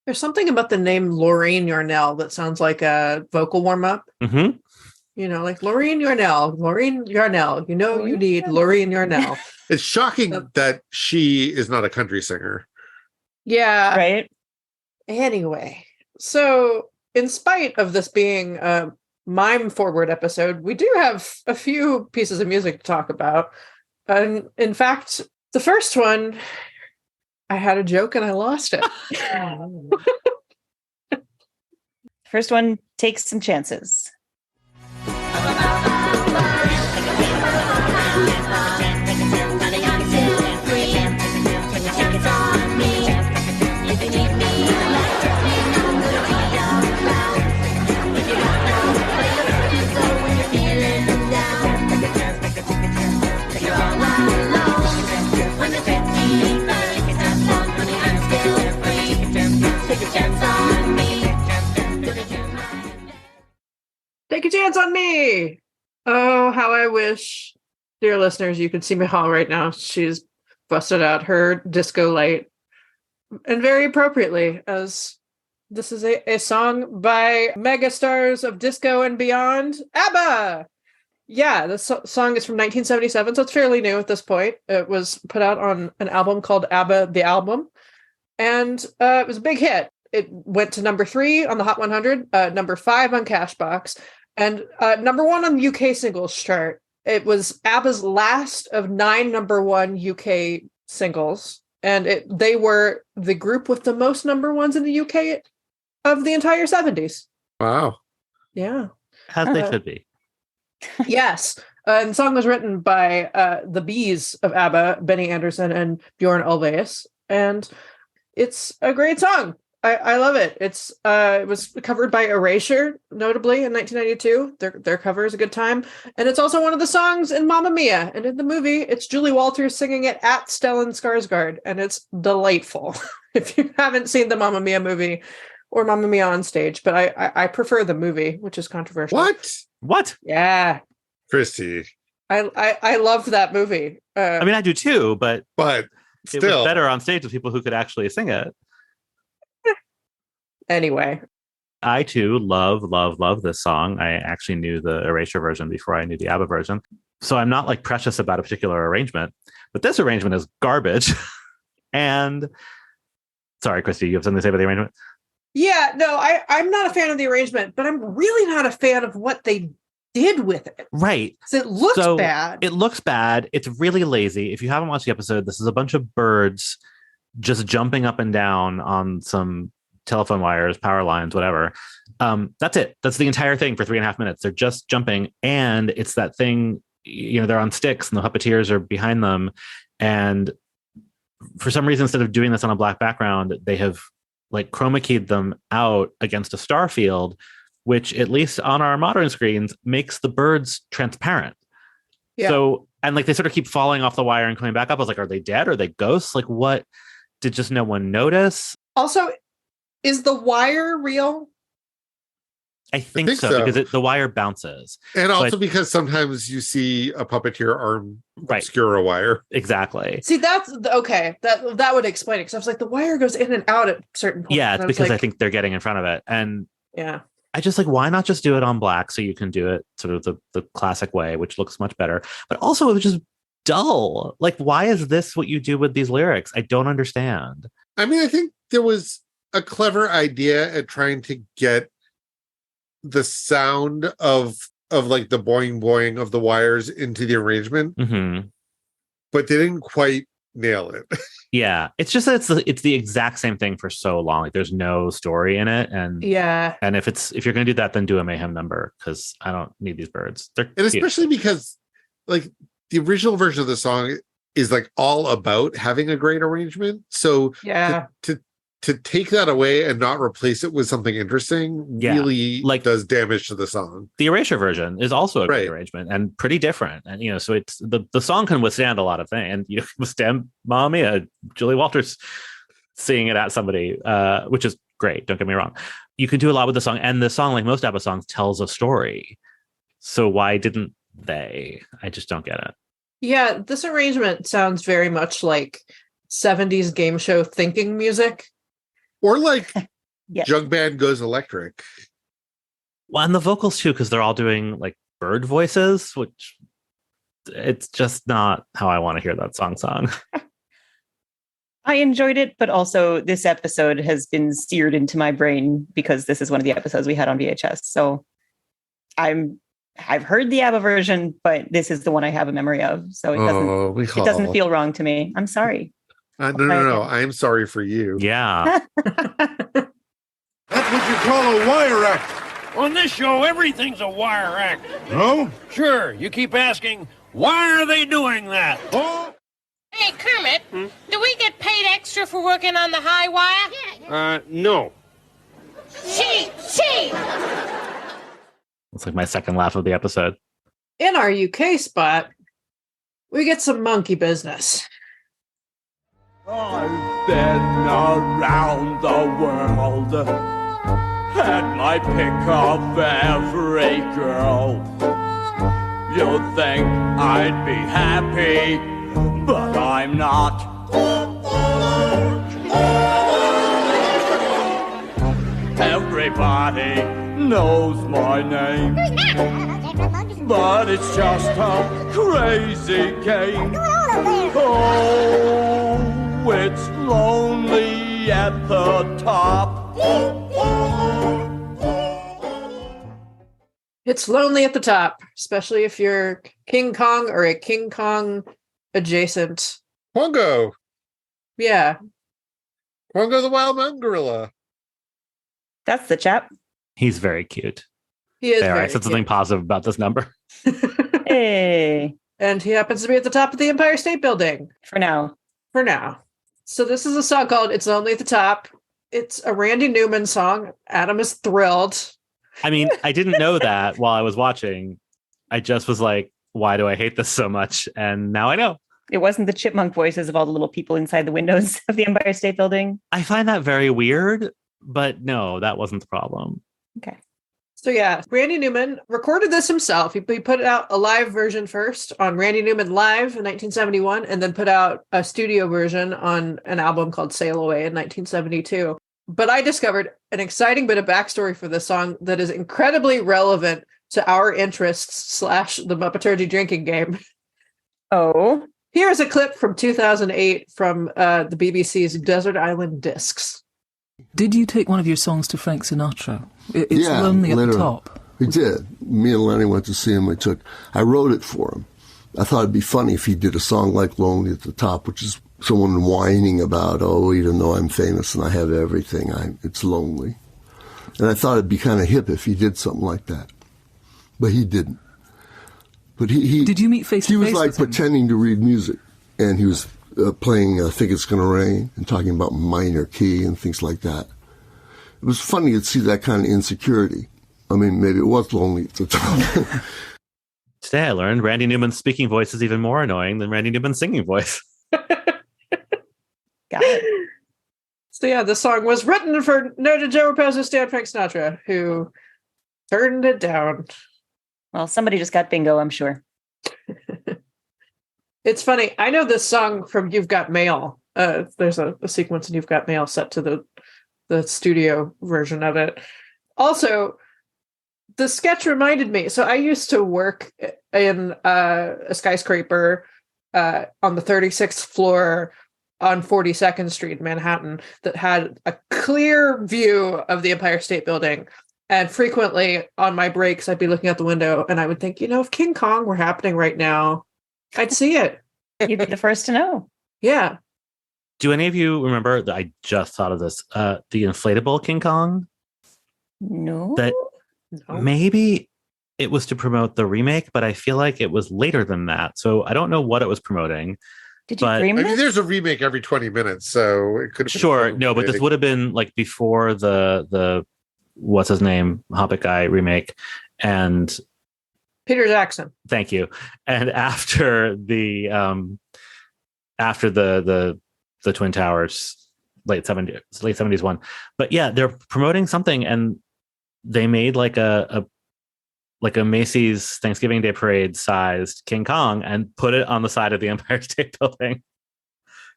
There's something about the name Lorraine Yarnell that sounds like a vocal warm-up. Mm-hmm. You know, like Lorraine Yarnell. You know you need Lorraine Yarnell. It's shocking that she is not a country singer. Yeah. Right. Anyway, so in spite of this being a mime-forward episode, we do have a few pieces of music to talk about. And in fact, the first one, I had a joke and I lost it. First one takes some chances. Take a chance on me. Oh, how I wish, dear listeners, you could see Michal right now. She's busted out her disco light, and very appropriately, as this is a song by megastars of disco and beyond, ABBA. Yeah, this song is from 1977, so it's fairly new at this point. It was put out on an album called ABBA the Album, and it was a big hit. It went to number 3 on the Hot 100, number 5 on Cashbox, and number 1 on the UK singles chart. It was ABBA's last of 9 number 1 UK singles, and they were the group with the most number 1s in the UK of the entire 70s. Wow. Yeah. As they should be. Yes. And the song was written by the Bees of ABBA, Benny Andersson and Bjorn Ulvaeus, and it's a great song. I love it. It was covered by Erasure, notably in 1992. Their cover is a good time, and it's also one of the songs in Mamma Mia. And in the movie, it's Julie Walters singing it at Stellan Skarsgård, and it's delightful. If you haven't seen the Mamma Mia movie or Mamma Mia on stage, but I prefer the movie, which is controversial. What? Yeah, Christy. I loved that movie. I mean, I do too, but still. It was better on stage with people who could actually sing it. Anyway, I too love this song. I actually knew the Erasure version before I knew the ABBA version. So I'm not like precious about a particular arrangement, but this arrangement is garbage. And sorry, Christy, you have something to say about the arrangement? Yeah, no, I'm not a fan of the arrangement, but I'm really not a fan of what they did with it. Right. So it looks bad. It looks bad. It's really lazy. If you haven't watched the episode, this is a bunch of birds just jumping up and down on some telephone wires, power lines, whatever. That's it. That's the entire thing for 3.5 minutes. They're just jumping. And it's that thing, they're on sticks and the puppeteers are behind them. And for some reason, instead of doing this on a black background, they have like chroma keyed them out against a star field, which at least on our modern screens makes the birds transparent. Yeah. So, and like they sort of keep falling off the wire and coming back up. I was like, are they dead? Are they ghosts? Like what? Did just no one notice? Also, is the wire real? I think so. Because the wire bounces. And also because sometimes you see a puppeteer arm obscure a wire. Exactly. See, that's okay. That would explain it. Because I was like, the wire goes in and out at certain points. Yeah, it's because I think they're getting in front of it. And yeah. I just like, why not just do it on black so you can do it sort of the classic way, which looks much better. But also it was just dull. Like, why is this what you do with these lyrics? I don't understand. I mean, I think there was a clever idea at trying to get the sound of like the boing boing of the wires into the arrangement, but they didn't quite nail it. Yeah, it's just that it's the exact same thing for so long. Like there's no story in it, and and if you're gonna do that, then do a mayhem number because I don't need these birds. And especially because like the original version of the song is like all about having a great arrangement. So to take that away and not replace it with something interesting really like does damage to the song. The Erasure version is also a great arrangement and pretty different. And, so it's the song can withstand a lot of things. And you can withstand Mamma Mia, Julie Walters singing it at somebody, which is great. Don't get me wrong. You can do a lot with the song. And the song, like most ABBA songs, tells a story. So why didn't they? I just don't get it. Yeah, this arrangement sounds very much like 70s game show thinking music. Or like Jug Band Goes Electric. Well, and the vocals too, because they're all doing like bird voices, which it's just not how I want to hear that song. I enjoyed it, but also this episode has been seared into my brain because this is one of the episodes we had on VHS. So I've heard the ABBA version, but this is the one I have a memory of. So it doesn't feel wrong to me. I'm sorry. No. I'm sorry for you. Yeah. That's what you call a wire act. On this show, everything's a wire act. No? Sure. You keep asking, why are they doing that? Oh. Hey, Kermit, do we get paid extra for working on the high wire? No. Cheat! It's like my second laugh of the episode. In our UK spot, we get some monkey business. I've been around the world, had my pick of every girl. You'd think I'd be happy, but I'm not. Everybody knows my name, but it's just a crazy game. Oh, it's lonely at the top. It's lonely at the top, especially if you're King Kong or a King Kong adjacent. Pongo. Yeah. Pongo the wild mountain gorilla. That's the chap. He's very cute. He is. I said something positive about this number. Hey. And he happens to be at the top of the Empire State Building. For now. So this is a song called It's Lonely at the Top. It's a Randy Newman song. Adam is thrilled. I mean, I didn't know that while I was watching. I just was like, why do I hate this so much? And now I know. It wasn't the chipmunk voices of all the little people inside the windows of the Empire State Building. I find that very weird, but no, that wasn't the problem. Okay. So yeah, Randy Newman recorded this himself. He put out a live version first on Randy Newman Live in 1971, and then put out a studio version on an album called Sail Away in 1972. But I discovered an exciting bit of backstory for this song that is incredibly relevant to our interests / the Muppeturgy drinking game. Oh. Here's a clip from 2008 from the BBC's Desert Island Discs. Did you take one of your songs to Frank Sinatra? It's Lonely at the Top. We did. Me and Lenny went to see him. I wrote it for him. I thought it'd be funny if he did a song like Lonely at the Top, which is someone whining about, oh, even though I'm famous and I have everything, it's lonely. And I thought it'd be kind of hip if he did something like that. But he didn't. But he did you meet face to face? He was like pretending to read music, and he was playing I Think It's Gonna Rain and talking about minor key and things like that. It was funny to see that kind of insecurity. I mean, maybe it was lonely at the time. Today I learned Randy Newman's speaking voice is even more annoying than Randy Newman's singing voice. Got it. So yeah, the song was written for noted Joe Raposo Stan Frank Sinatra, who turned it down. Well, somebody just got bingo, I'm sure. It's funny. I know this song from You've Got Mail. There's a sequence in You've Got Mail set to the studio version of it. Also, the sketch reminded me. So I used to work in a skyscraper on the 36th floor on 42nd Street in Manhattan that had a clear view of the Empire State Building. And frequently on my breaks, I'd be looking out the window and I would think, if King Kong were happening right now, I'd see it. You'd be the first to know. Yeah. Do any of you remember that I just thought of this? The inflatable King Kong? No. That maybe it was to promote the remake, but I feel like it was later than that. So I don't know what it was promoting. Did you dream I mean, there's a remake every 20 minutes, so it could. Sure, no, but this would have been like before the what's his name Hobbit guy remake, and Peter Jackson. Thank you. And after the Twin Towers late 70s one. But yeah, they're promoting something, and they made like a Macy's Thanksgiving Day Parade sized King Kong and put it on the side of the Empire State Building.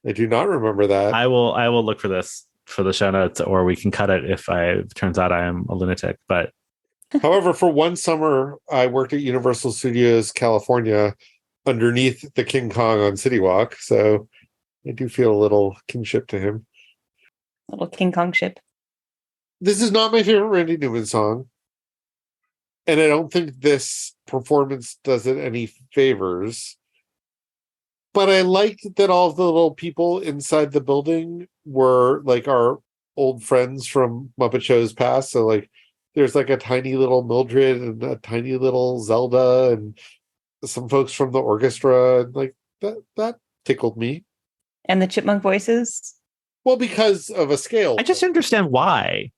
I do not remember that. I will look for this for the show notes, or we can cut it if it turns out I am a lunatic. But however, for one summer, I worked at Universal Studios California underneath the King Kong on City Walk, so I do feel a little kinship to him. Little King Kong ship. This is not my favorite Randy Newman song, and I don't think this performance does it any favors. But I liked that all the little people inside the building were like our old friends from Muppet Shows past. So like there's like a tiny little Mildred and a tiny little Zelda and some folks from the orchestra, and like that tickled me. And the chipmunk voices? Well, because of a scale. I just understand why.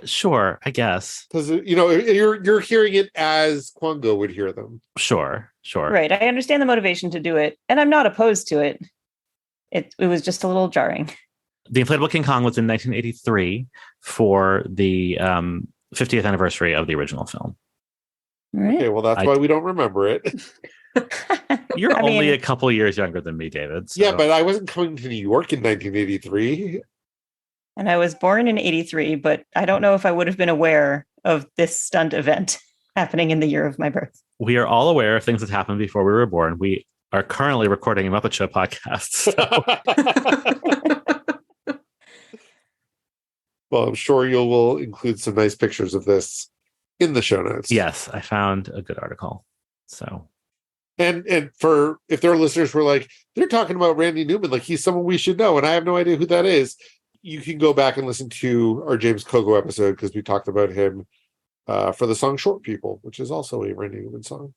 Sure, I guess. Because you're hearing it as Quango would hear them. Sure. Right. I understand the motivation to do it, and I'm not opposed to it. It was just a little jarring. The Inflatable King Kong was in 1983 for the 50th anniversary of the original film. Right. Okay, well, that's why we don't remember it. You're only a couple years younger than me, David. So. Yeah, but I wasn't coming to New York in 1983. And I was born in 83, but I don't know if I would have been aware of this stunt event happening in the year of my birth. We are all aware of things that happened before we were born. We are currently recording a Muppet Show podcast. So. Well, I'm sure you will include some nice pictures of this in the show notes. Yes, I found a good article. So, and for if there are listeners who are like, they're talking about Randy Newman, like he's someone we should know, and I have no idea who that is. You can go back and listen to our James Kogo episode because we talked about him for the song Short People, which is also a Randy Newman song.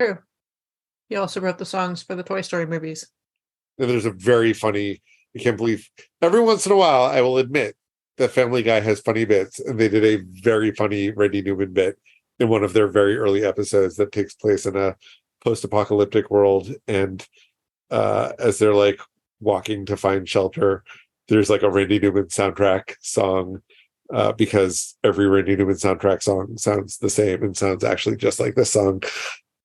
True. He also wrote the songs for the Toy Story movies. And there's a very funny, I can't believe, every once in a while, I will admit that Family Guy has funny bits, and they did a very funny Randy Newman bit in one of their very early episodes that takes place in a post-apocalyptic world. And as they're like walking to find shelter, there's like a Randy Newman soundtrack song, because every Randy Newman soundtrack song sounds the same and sounds actually just like this song.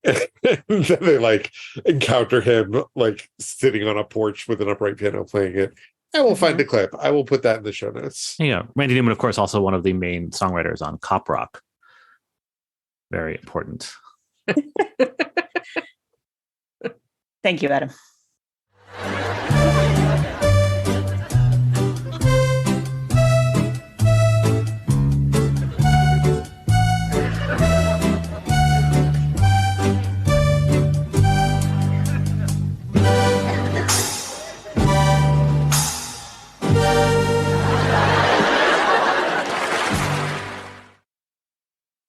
And then they like encounter him like sitting on a porch with an upright piano playing it. I will find a clip. I will put that in the show notes. Yeah, Randy Newman, of course, also one of the main songwriters on Cop Rock. Very important. Thank you, Adam.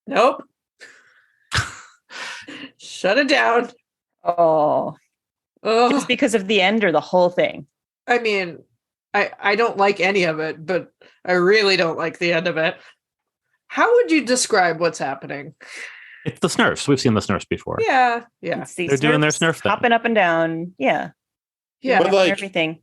Nope. Shut it down. Oh. Just because of the end or the whole thing? I mean, I don't like any of it, but I really don't like the end of it. How would you describe what's happening? It's the Smurfs. We've seen the Smurfs before. Yeah. They're doing their Smurf thing. Hopping up and down. Yeah. But like, everything.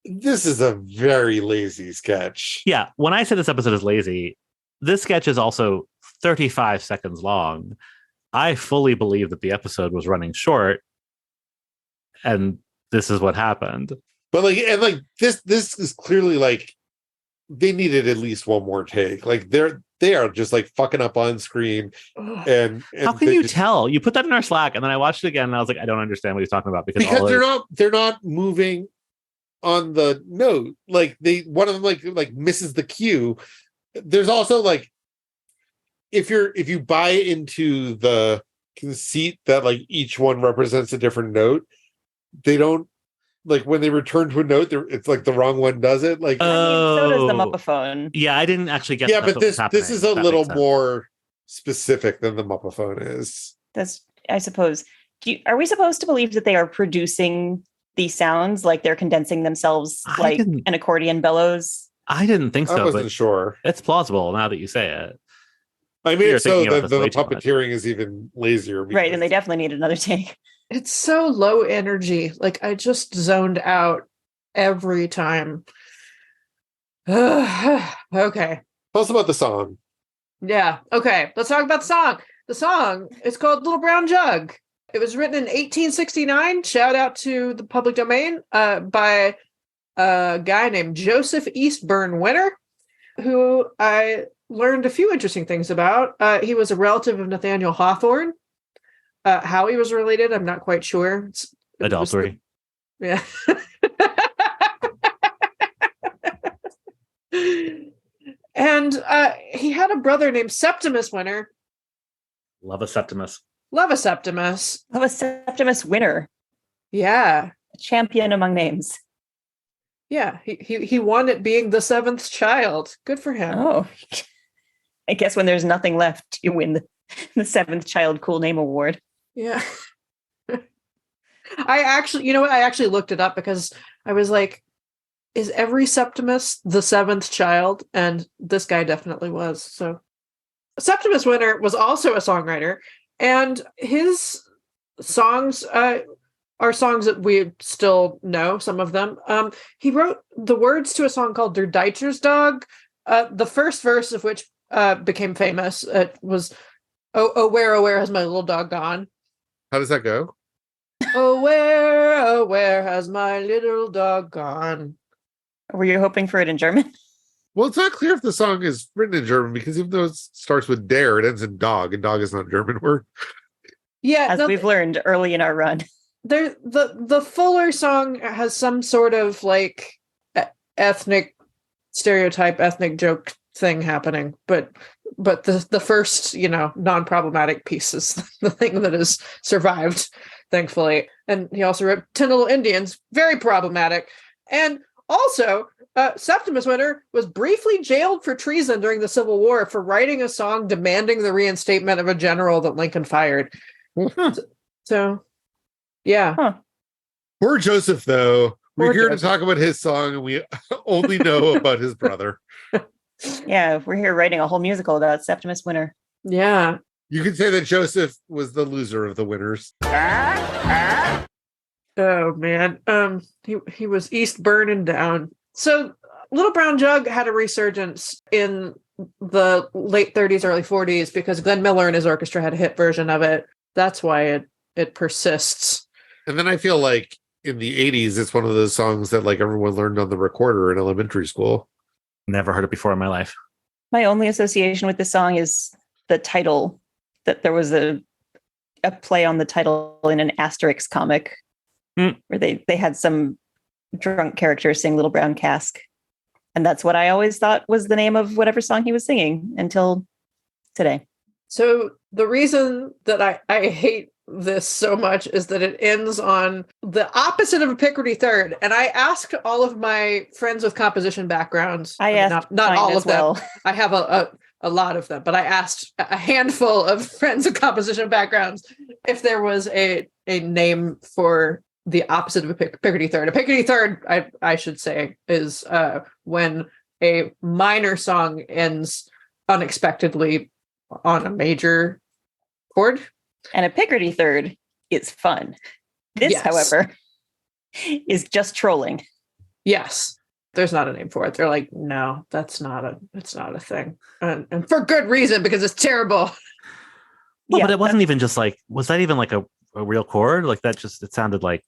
This is a very lazy sketch. Yeah. When I say this episode is lazy, this sketch is also 35 seconds long. I fully believe that the episode was running short, and this is what happened. But like this is clearly like they needed at least one more take. Like they are just like fucking up on screen. And how can you tell? You put that in our Slack, and then I watched it again, and I was like, I don't understand what he's talking about because they're not moving on the note. Like one of them like misses the cue. There's also like if you buy into the conceit that like each one represents a different note, they don't like when they return to a note, it's like the wrong one does it. Like so does the Muppaphone. Yeah, I didn't actually get. Yeah, but this is a little more specific than the Muppaphone is. That's, I suppose. Are we supposed to believe that they are producing these sounds like they're condensing themselves like an accordion bellows? I didn't think so. I wasn't sure. It's plausible now that you say it. I mean, so the puppeteering is even lazier. Right, and they definitely need another take. It's so low energy. Like, I just zoned out every time. Okay. Tell us about the song. Yeah. Okay. Let's talk about the song. The song is called Little Brown Jug. It was written in 1869. Shout out to the public domain by a guy named Joseph Eastburn Winter, who I learned a few interesting things about. He was a relative of Nathaniel Hawthorne. How he was related, I'm not quite sure. Adultery. Yeah. And he had a brother named Septimus Winter. Love a Septimus. Love a Septimus. Love a Septimus Winter. Yeah. A champion among names. Yeah. He won at being the seventh child. Good for him. Oh. I guess when there's nothing left, you win the seventh child cool name award. Yeah. I actually looked it up because I was like, is every Septimus the seventh child? And this guy definitely was. So Septimus Winter was also a songwriter, and his songs are songs that we still know, some of them. He wrote the words to a song called Der Deutscher's Dog, the first verse of which became famous. It was, oh, where has my little dog gone? How does that go? Oh, where has my little dog gone? Were you hoping for it in German? Well, it's not clear if the song is written in German because even though it starts with der, it ends in dog, and dog is not a German word. Yeah, as we've learned early in our run. The Fuller song has some sort of like ethnic stereotype, ethnic joke thing happening, but the first, non-problematic piece is the thing that has survived, thankfully. And he also wrote 10 Little Indians, very problematic. And also, Septimus Winter was briefly jailed for treason during the Civil War for writing a song demanding the reinstatement of a general that Lincoln fired. So, yeah. Poor Joseph, though, We're here to talk about his song, and we only know about his brother. Yeah, we're here writing a whole musical about Septimus Winter. Yeah. You could say that Joseph was the loser of the winners. Oh man. He was East burning down. So Little Brown Jug had a resurgence in the late 30s, early 40s because Glenn Miller and his orchestra had a hit version of it. That's why it persists. And then I feel like in the 80s, it's one of those songs that like everyone learned on the recorder in elementary school. Never heard it before in my life. My only association with this song is the title, that there was a play on the title in an Asterix comic where they had some drunk character sing Little Brown Cask. And that's what I always thought was the name of whatever song he was singing until today. So the reason that I hate this so much is that it ends on the opposite of a Picardy third. And I asked all of my friends with composition backgrounds. I asked not all of them. Well. I have a lot of them, but I asked a handful of friends with composition backgrounds if there was a name for the opposite of a Picardy third. A Picardy third, I should say, is when a minor song ends unexpectedly on a major chord. And a Picardy third is fun. This, yes. However, is just trolling. Yes. There's not a name for it. They're like, no, it's not a thing. And for good reason, because it's terrible. Well, but it wasn't even just like, was that even like a real chord? Like that it sounded like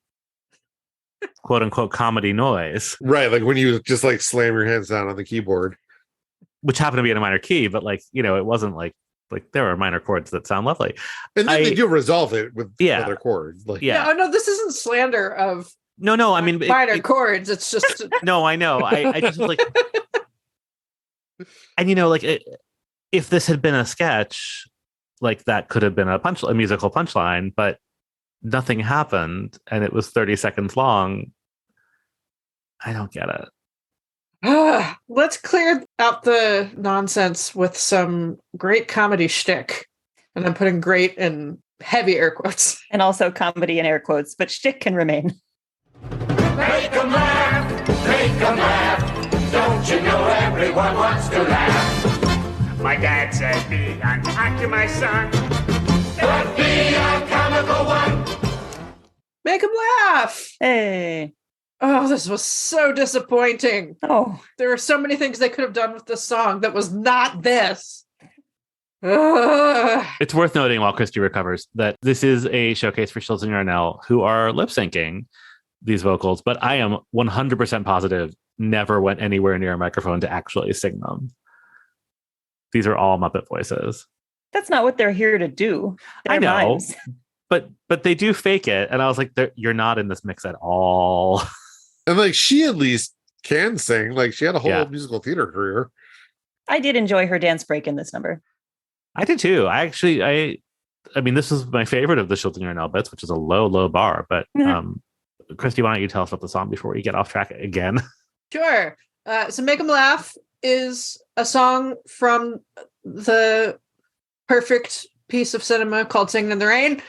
quote unquote comedy noise. Right. Like when you just like slam your hands down on the keyboard. Which happened to be in a minor key, but like, it wasn't like there are minor chords that sound lovely. And then they do resolve it with other chords. Like, No, this isn't slander of no, I mean minor chords. It's just no, I know. I just like and if this had been a sketch, like that could have been a musical punchline, but nothing happened and it was 30 seconds long. I don't get it. Let's clear out the nonsense with some great comedy shtick. And I'm putting great in heavy air quotes. And also comedy in air quotes, but shtick can remain. Make 'em laugh. Don't you know everyone wants to laugh? My dad said, be unhappy, my son. But be a comical one. Make 'em laugh. Hey. Oh, this was so disappointing. Oh, there were so many things they could have done with this song that was not this. Ugh. It's worth noting while Christy recovers that this is a showcase for Schultz and Yarnell, who are lip syncing these vocals, but I am 100% positive never went anywhere near a microphone to actually sing them. These are all Muppet voices. That's not what they're here to do. I know, but they do fake it, and I was like, you're not in this mix at all. And like she at least can sing. Like she had a whole musical theater career. I did enjoy her dance break in this number. I did too. I mean, this is my favorite of the Schultz and Yarnell bits, which is a low bar. But Christy, why don't you tell us about the song before we get off track again? Sure. So Make 'Em Laugh is a song from the perfect piece of cinema called Singing in the Rain.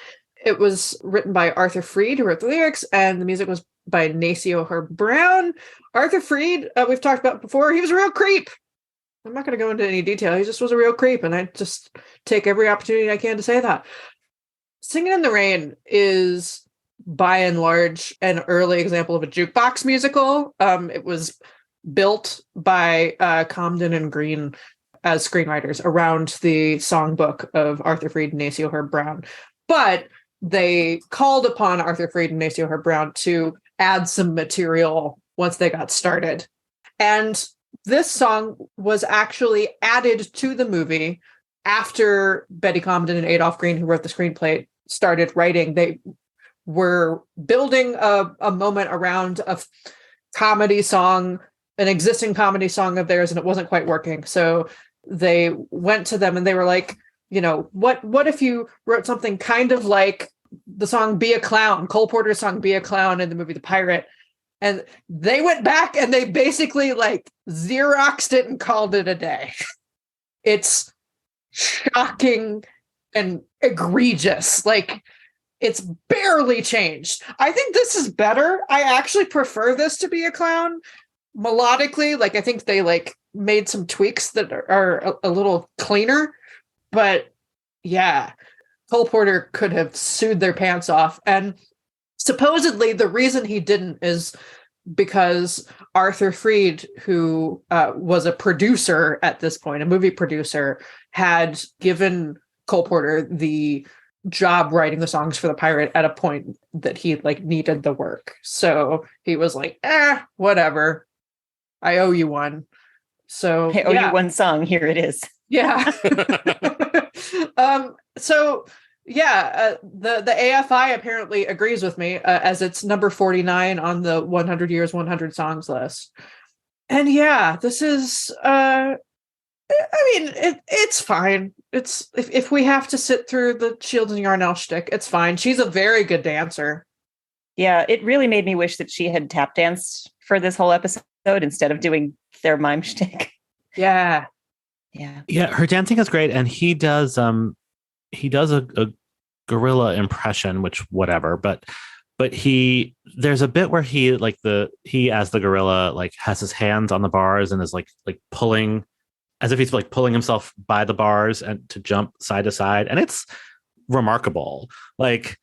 It was written by Arthur Freed, who wrote the lyrics, and the music was by Nacio Herb Brown. Arthur Freed, we've talked about before, he was a real creep. I'm not going to go into any detail. He just was a real creep, and I just take every opportunity I can to say that. Singing in the Rain is, by and large, an early example of a jukebox musical. It was built by Comden and Green as screenwriters around the songbook of Arthur Freed and Nacio Herb Brown. But they called upon Arthur Freed and Nacio Herb Brown to add some material once they got started. And this song was actually added to the movie after Betty Comden and Adolph Green, who wrote the screenplay, started writing. They were building a moment around a comedy song, an existing comedy song of theirs, and it wasn't quite working. So they went to them and they were like, what if you wrote something kind of like the song Be a Clown, Cole Porter's song Be a Clown in the movie The Pirate? And they went back and they basically like Xeroxed it and called it a day. It's shocking and egregious. Like it's barely changed. I think this is better. I actually prefer this to be a clown. Melodically, like I think they like made some tweaks that are a little cleaner. But yeah, Cole Porter could have sued their pants off. And supposedly the reason he didn't is because Arthur Freed, who was a producer at this point, a movie producer, had given Cole Porter the job writing the songs for the pirate at a point that he like needed the work. So he was like, whatever. I owe you one. So I owe you one song. Here it is. Yeah. So yeah, the AFI apparently agrees with me as it's number 49 on the 100 Years, 100 Songs list. And yeah, this is, I mean, it's fine. It's if we have to sit through the Shields and Yarnell shtick, it's fine. She's a very good dancer. Yeah, it really made me wish that she had tap danced for this whole episode instead of doing their mime shtick. Yeah. Yeah, her dancing is great, and he does a gorilla impression, which whatever, but there's a bit where he as the gorilla like has his hands on the bars and is like pulling as if he's like pulling himself by the bars and to jump side to side, and it's remarkable. Like,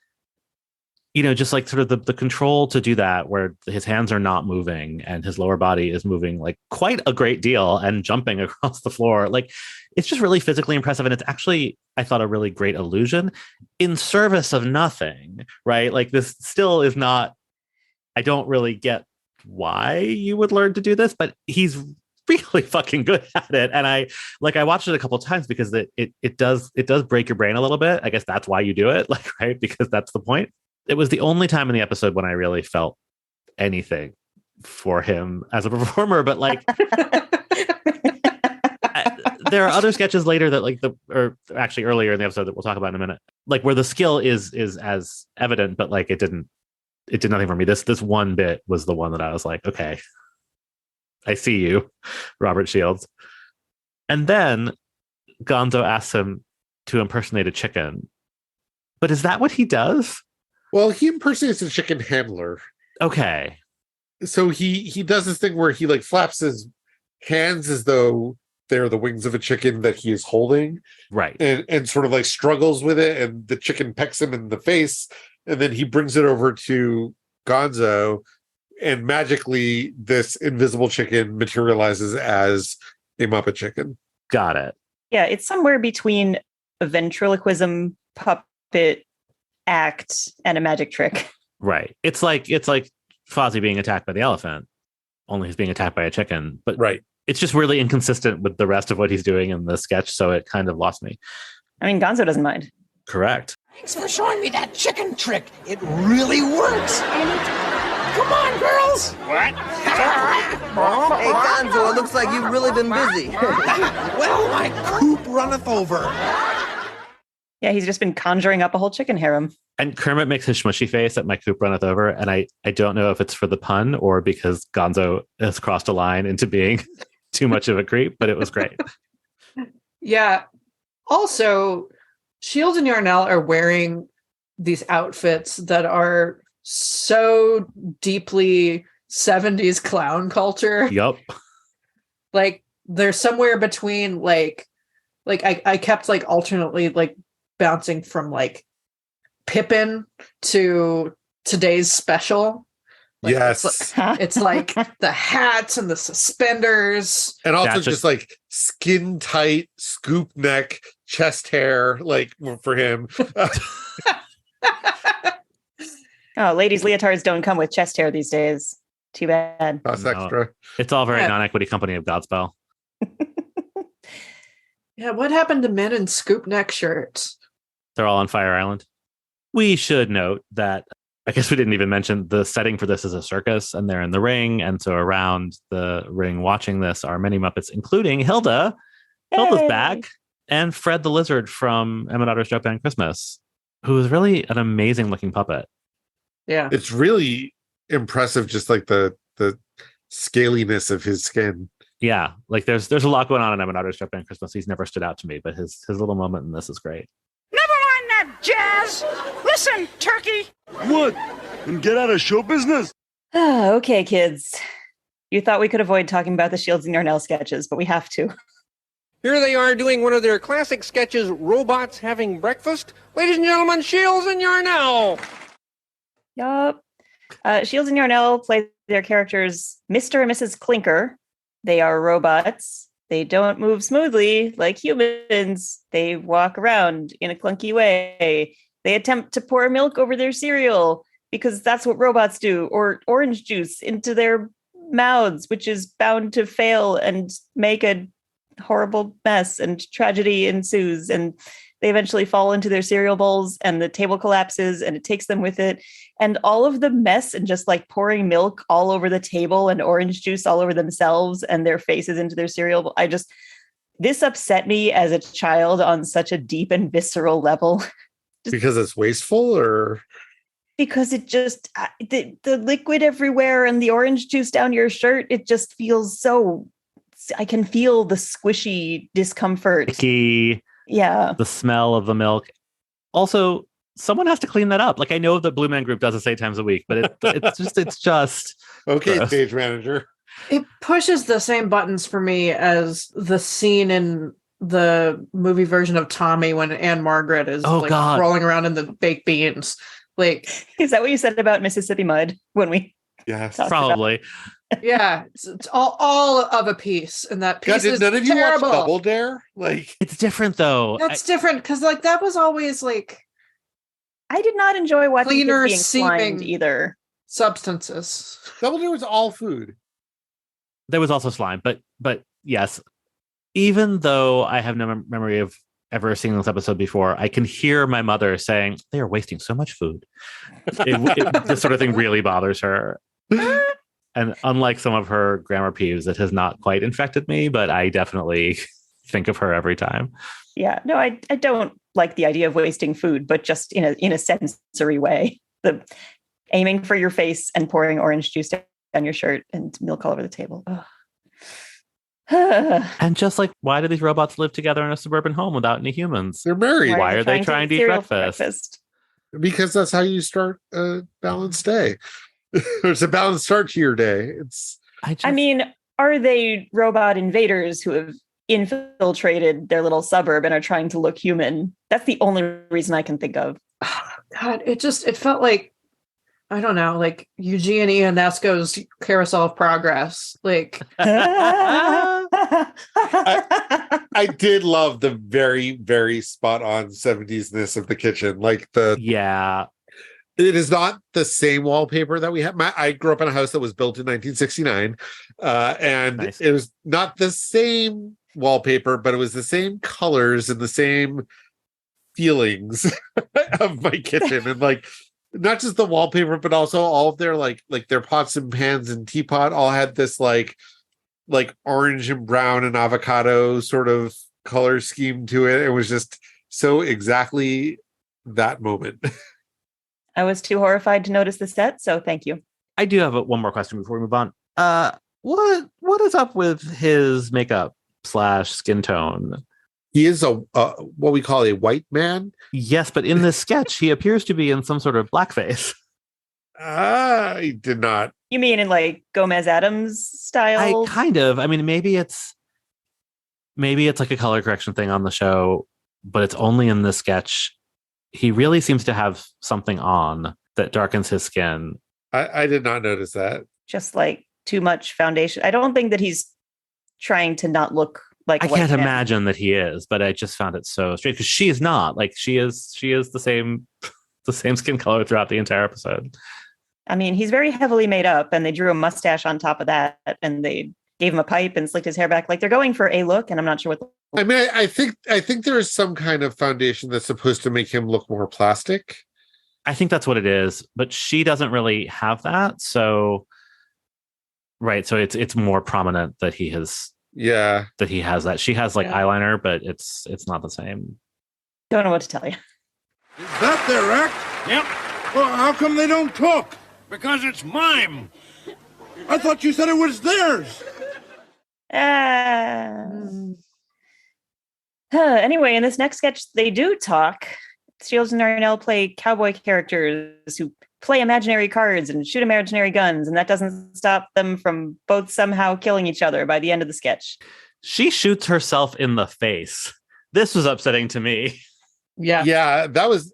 you know, just like sort of the control to do that, where his hands are not moving and his lower body is moving like quite a great deal and jumping across the floor. Like, it's just really physically impressive. And it's actually, I thought, a really great illusion in service of nothing, right? Like, this still is not, I don't really get why you would learn to do this, but he's really fucking good at it. And I watched it a couple of times because it does break your brain a little bit. I guess that's why you do it, like, right? Because that's the point. It was the only time in the episode when I really felt anything for him as a performer, but like there are other sketches later that or actually earlier in the episode that we'll talk about in a minute, like where the skill is as evident, but like it did nothing for me. This one bit was the one that I was like, okay, I see you, Robert Shields. And then Gonzo asks him to impersonate a chicken. But is that what he does? Well, he impersonates a chicken handler. Okay. So he does this thing where he like flaps his hands as though they're the wings of a chicken that he is holding. Right. And sort of like struggles with it, and the chicken pecks him in the face, and then he brings it over to Gonzo, and magically this invisible chicken materializes as a Muppet chicken. Got it. Yeah, it's somewhere between a ventriloquism puppet act and a magic trick. Right. It's like Fozzie being attacked by the elephant, only he's being attacked by a chicken. But right. It's just really inconsistent with the rest of what he's doing in the sketch, so it kind of lost me. I mean, Gonzo does't mind. Correct. Thanks for showing me that chicken trick. It really works. Come on, girls. What? Hey, Gonzo, it looks like you've really been busy. Well, my coop runneth over. Yeah, he's just been conjuring up a whole chicken harem. And Kermit makes his smushy face at my coop runneth over, and I don't know if it's for the pun or because Gonzo has crossed a line into being too much of a creep, but it was great. Yeah. Also, Shields and Yarnell are wearing these outfits that are so deeply 70s clown culture. Yup. Like, they're somewhere between like I kept like alternately like bouncing from like Pippin to today's special. Like, yes. It's like the hats and the suspenders. And also just like skin tight, scoop neck, chest hair, like for him. Oh, ladies' leotards don't come with chest hair these days. Too bad. That's extra. It's all very non-equity company of Godspell. Yeah, what happened to men in scoop neck shirts? They're all on Fire Island. We should note that, I guess we didn't even mention, the setting for this is a circus, and they're in the ring. And so around the ring watching this are many Muppets, including Hilda. Hey. Hilda's back. And Fred the Lizard from Emma Daughter's Joke Band Christmas, who is really an amazing looking puppet. Yeah. It's really impressive, just like the scaliness of his skin. Yeah, like there's a lot going on in Emma Daughter's Joke Band Christmas. He's never stood out to me, but his little moment in this is great. Never mind that Jazz! Listen, Turkey! What? And get out of show business? Okay, kids. You thought we could avoid talking about the Shields and Yarnell sketches, but we have to. Here they are doing one of their classic sketches, Robots Having Breakfast. Ladies and gentlemen, Shields and Yarnell. Yup. Shields and Yarnell play their characters Mr. and Mrs. Clinker. They are robots. They don't move smoothly like humans. They walk around in a clunky way. They attempt to pour milk over their cereal because that's what robots do, or orange juice into their mouths, which is bound to fail and make a horrible mess, and tragedy ensues, and they eventually fall into their cereal bowls and the table collapses and it takes them with it, and all of the mess and just like pouring milk all over the table and orange juice all over themselves and their faces into their cereal bowl. This upset me as a child on such a deep and visceral level. Because it's wasteful, or because it just the liquid everywhere and the orange juice down your shirt, it just feels so, I can feel the squishy discomfort. Icky. Yeah. The smell of the milk. Also, someone has to clean that up. Like, I know that Blue Man Group does this 8 times a week, but it's just okay, gross. Stage manager. It pushes the same buttons for me as the scene in the movie version of Tommy when Anne Margaret is rolling around in the baked beans. Like, is that what you said about Mississippi Mud when we? Yes, probably. Yeah, it's all of a piece, and that piece did is none of you terrible. watch Double Dare? Like, it's different though. That's different because like that was always like. I did not enjoy watching cleaner being slimed either. Substances. Double Dare was all food. There was also slime, but yes, even though I have no memory of ever seeing this episode before, I can hear my mother saying they are wasting so much food. This sort of thing really bothers her. And unlike some of her grammar peeves, it has not quite infected me, but I definitely think of her every time. Yeah, no, I don't like the idea of wasting food, but just in a sensory way. The aiming for your face and pouring orange juice down your shirt and milk all over the table. And just like, why do these robots live together in a suburban home without any humans? They're married. Why are they trying to eat breakfast? Because that's how you start a balanced day. It's a balanced start to your day. I mean, are they robot invaders who have infiltrated their little suburb and are trying to look human? That's the only reason I can think of. God, it felt like, I don't know, like Eugene Ionesco's Carousel of Progress. Like, I did love the very, very spot on 70s-ness of the kitchen. Like it is not the same wallpaper that we have. I grew up in a house that was built in 1969, and nice. It was not the same wallpaper, but it was the same colors and the same feelings of my kitchen, and like not just the wallpaper, but also all of their like their pots and pans and teapot all had this like orange and brown and avocado sort of color scheme to it. It was just so exactly that moment. I was too horrified to notice the set, so thank you. I do have one more question before we move on. What is up with his makeup / skin tone? He is a what we call a white man. Yes, but in this sketch, he appears to be in some sort of blackface. I did not. You mean in like Gomez Adams style? I mean, maybe it's like a color correction thing on the show, but it's only in this sketch. He really seems to have something on that darkens his skin. I did not notice that. Just like too much foundation. I don't think that he's trying to not look like I can't imagine that he is, but I just found it so strange because she is not. Like she is the same skin color throughout the entire episode. I mean, he's very heavily made up, and they drew a mustache on top of that, and they gave him a pipe and slicked his hair back. Like they're going for a look, and I'm not sure what. I mean, I think there is some kind of foundation that's supposed to make him look more plastic. I think that's what it is, but she doesn't really have that. So, right. So it's more prominent that he has. Yeah. That he has that. She has like eyeliner, but it's not the same. Don't know what to tell you. Is that their act? Yep. Well, how come they don't talk? Because it's mime. I thought you said it was theirs. Anyway, in this next sketch, they do talk. Shields and Yarnell play cowboy characters who play imaginary cards and shoot imaginary guns, and that doesn't stop them from both somehow killing each other by the end of the sketch. She shoots herself in the face. This was upsetting to me. Yeah, that was...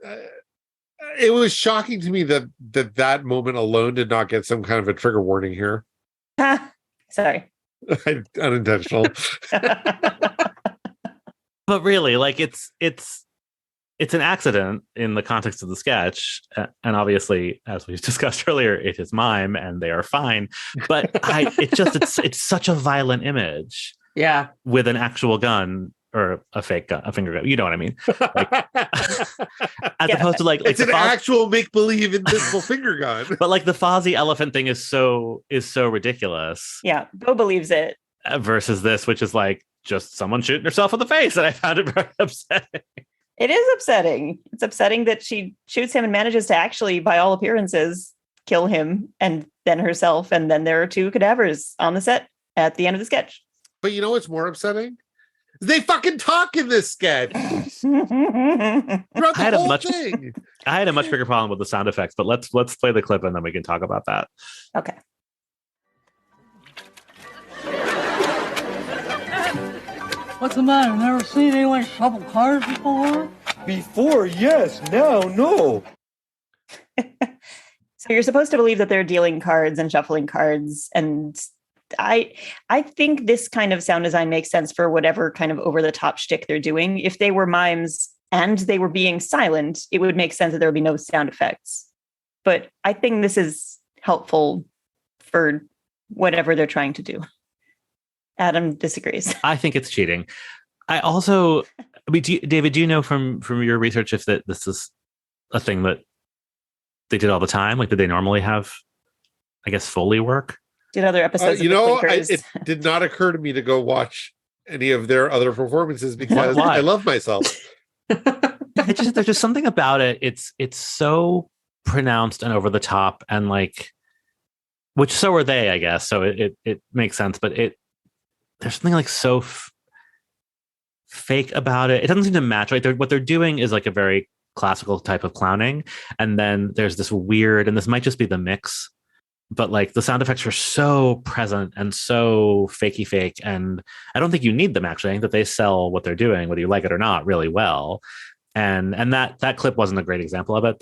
it was shocking to me that moment alone did not get some kind of a trigger warning here. Sorry. Unintentional. But really, like, it's an accident in the context of the sketch. And obviously, as we discussed earlier, it is mime and they are fine. But it's such a violent image. Yeah. With an actual gun or a fake gun, a finger gun. You know what I mean? Like, as opposed to like it's an actual make-believe invisible finger gun. But like the Fozzie elephant thing is so ridiculous. Yeah, Bo believes it. Versus this, which is like just someone shooting herself in the face. And I found it very upsetting. It is upsetting. It's upsetting that she shoots him and manages to actually, by all appearances, kill him and then herself. And then there are 2 cadavers on the set at the end of the sketch. But you know what's more upsetting? They fucking talk in this sketch. Throughout the whole thing. I had a much bigger problem with the sound effects, but let's play the clip and then we can talk about that. Okay. What's the matter? Never seen anyone shuffle cards before? Before, yes. Now, no. So you're supposed to believe that they're dealing cards and shuffling cards. And I think this kind of sound design makes sense for whatever kind of over-the-top shtick they're doing. If they were mimes and they were being silent, it would make sense that there would be no sound effects. But I think this is helpful for whatever they're trying to do. Adam disagrees. I think it's cheating. David, do you know from your research if that this is a thing that they did all the time? Like, did they normally have, I guess, Foley work? Did other episodes? It did not occur to me to go watch any of their other performances because I love myself. There's just something about it. It's so pronounced and over the top, and like, which so are they, I guess. So it makes sense, but there's something like so fake about it. It doesn't seem to match. Right, what they're doing is like a very classical type of clowning, and then there's this weird, and this might just be the mix, but like the sound effects are so present and so fakey fake, and I don't think you need them actually. I think that they sell what they're doing, whether you like it or not, really well. And that clip wasn't a great example of it.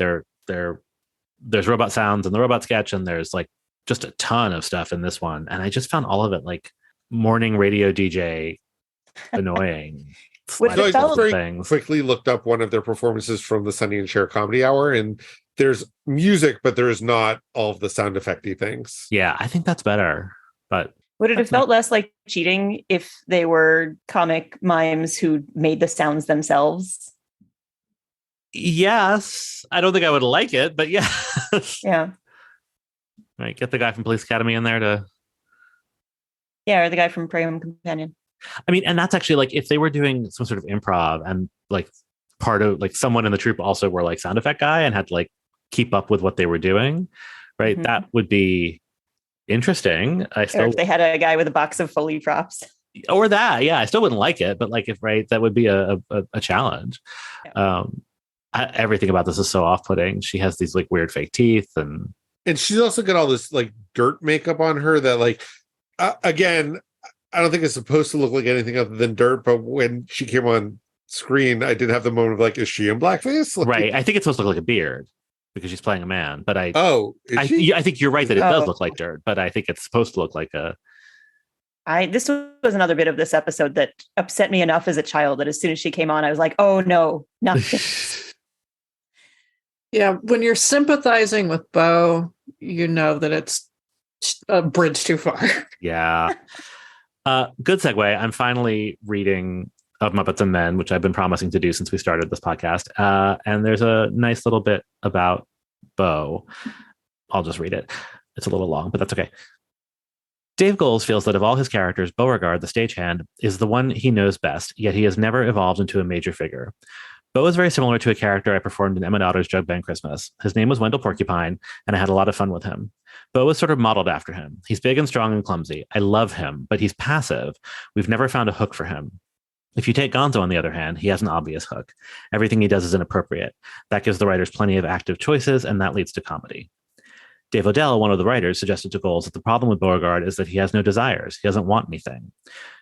There's robot sounds in the robot sketch, and there's like just a ton of stuff in this one, and I just found all of it like morning radio DJ annoying. So I quickly looked up one of their performances from the Sonny and Cher Comedy Hour, and there's music, but there's not all of the sound effecty things. Yeah, I think that's better. But would it have felt less like cheating if they were comic mimes who made the sounds themselves? Yes. I don't think I would like it, but yeah. Yeah. Right. Get the guy from Police Academy in there to... Yeah, or the guy from Premium Companion. I mean, and that's actually like if they were doing some sort of improv and like part of like someone in the troupe also were like sound effect guy and had to like keep up with what they were doing, right? Mm-hmm. That would be interesting. Or if they had a guy with a box of Foley props. Or that, yeah, I still wouldn't like it, but like that would be a challenge. Yeah. Everything about this is so off-putting. She has these like weird fake teeth, and she's also got all this like dirt makeup on her that like again, I don't think it's supposed to look like anything other than dirt, but when she came on screen, I did have the moment of like, is she in blackface? Like, right. I think it's supposed to look like a beard because she's playing a man, but I think you're right that it does look like dirt, but I think it's supposed to look like a... This was another bit of this episode that upset me enough as a child that as soon as she came on, I was like, oh no, not this. Yeah, when you're sympathizing with Bo, you know that it's a bridge too far. Yeah. Good segue. I'm finally reading Of Muppets and Men, which I've been promising to do since we started this podcast. And there's a nice little bit about Bo. I'll just read it. It's a little long, but that's okay. Dave Goelz feels that of all his characters, Beauregard, the stagehand, is the one he knows best, yet he has never evolved into a major figure. Bo is very similar to a character I performed in Emma Otter's Jug Band Christmas. His name was Wendell Porcupine, and I had a lot of fun with him. Bo is sort of modeled after him. He's big and strong and clumsy. I love him, but he's passive. We've never found a hook for him. If you take Gonzo, on the other hand, he has an obvious hook. Everything he does is inappropriate. That gives the writers plenty of active choices, and that leads to comedy. Dave Odell, one of the writers, suggested to Goals that the problem with Beauregard is that he has no desires. He doesn't want anything.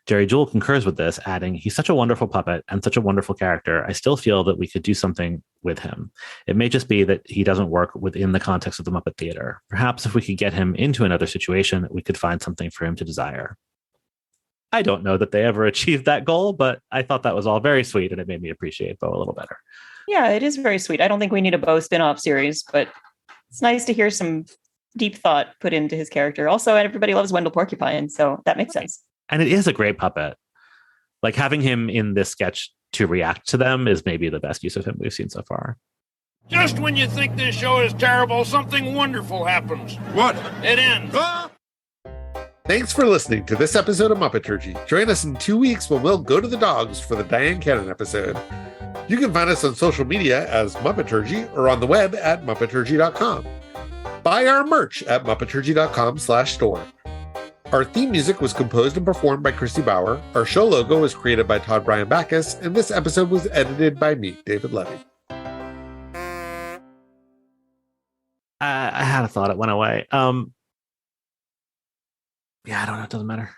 Jerry Jewell concurs with this, adding, he's such a wonderful puppet and such a wonderful character. I still feel that we could do something with him. It may just be that he doesn't work within the context of the Muppet Theater. Perhaps if we could get him into another situation, we could find something for him to desire. I don't know that they ever achieved that goal, but I thought that was all very sweet, and it made me appreciate Bo a little better. Yeah, it is very sweet. I don't think we need a Bo spin-off series, but it's nice to hear some deep thought put into his character. Also, everybody loves Wendell Porcupine, so that makes sense. And it is a great puppet. Like, having him in this sketch to react to them is maybe the best use of him we've seen so far. Just when you think this show is terrible, something wonderful happens. What? It ends. Thanks for listening to this episode of Muppeturgy. Join us in 2 weeks when we'll go to the dogs for the Diane Cannon episode. You can find us on social media as Muppeturgy or on the web at Muppeturgy.com. Buy our merch at Muppeturgy.com/store. Our theme music was composed and performed by Christy Bauer. Our show logo was created by Todd Bryan Backus, and this episode was edited by me, David Levy. I had a thought, it went away. Yeah, I don't know, it doesn't matter.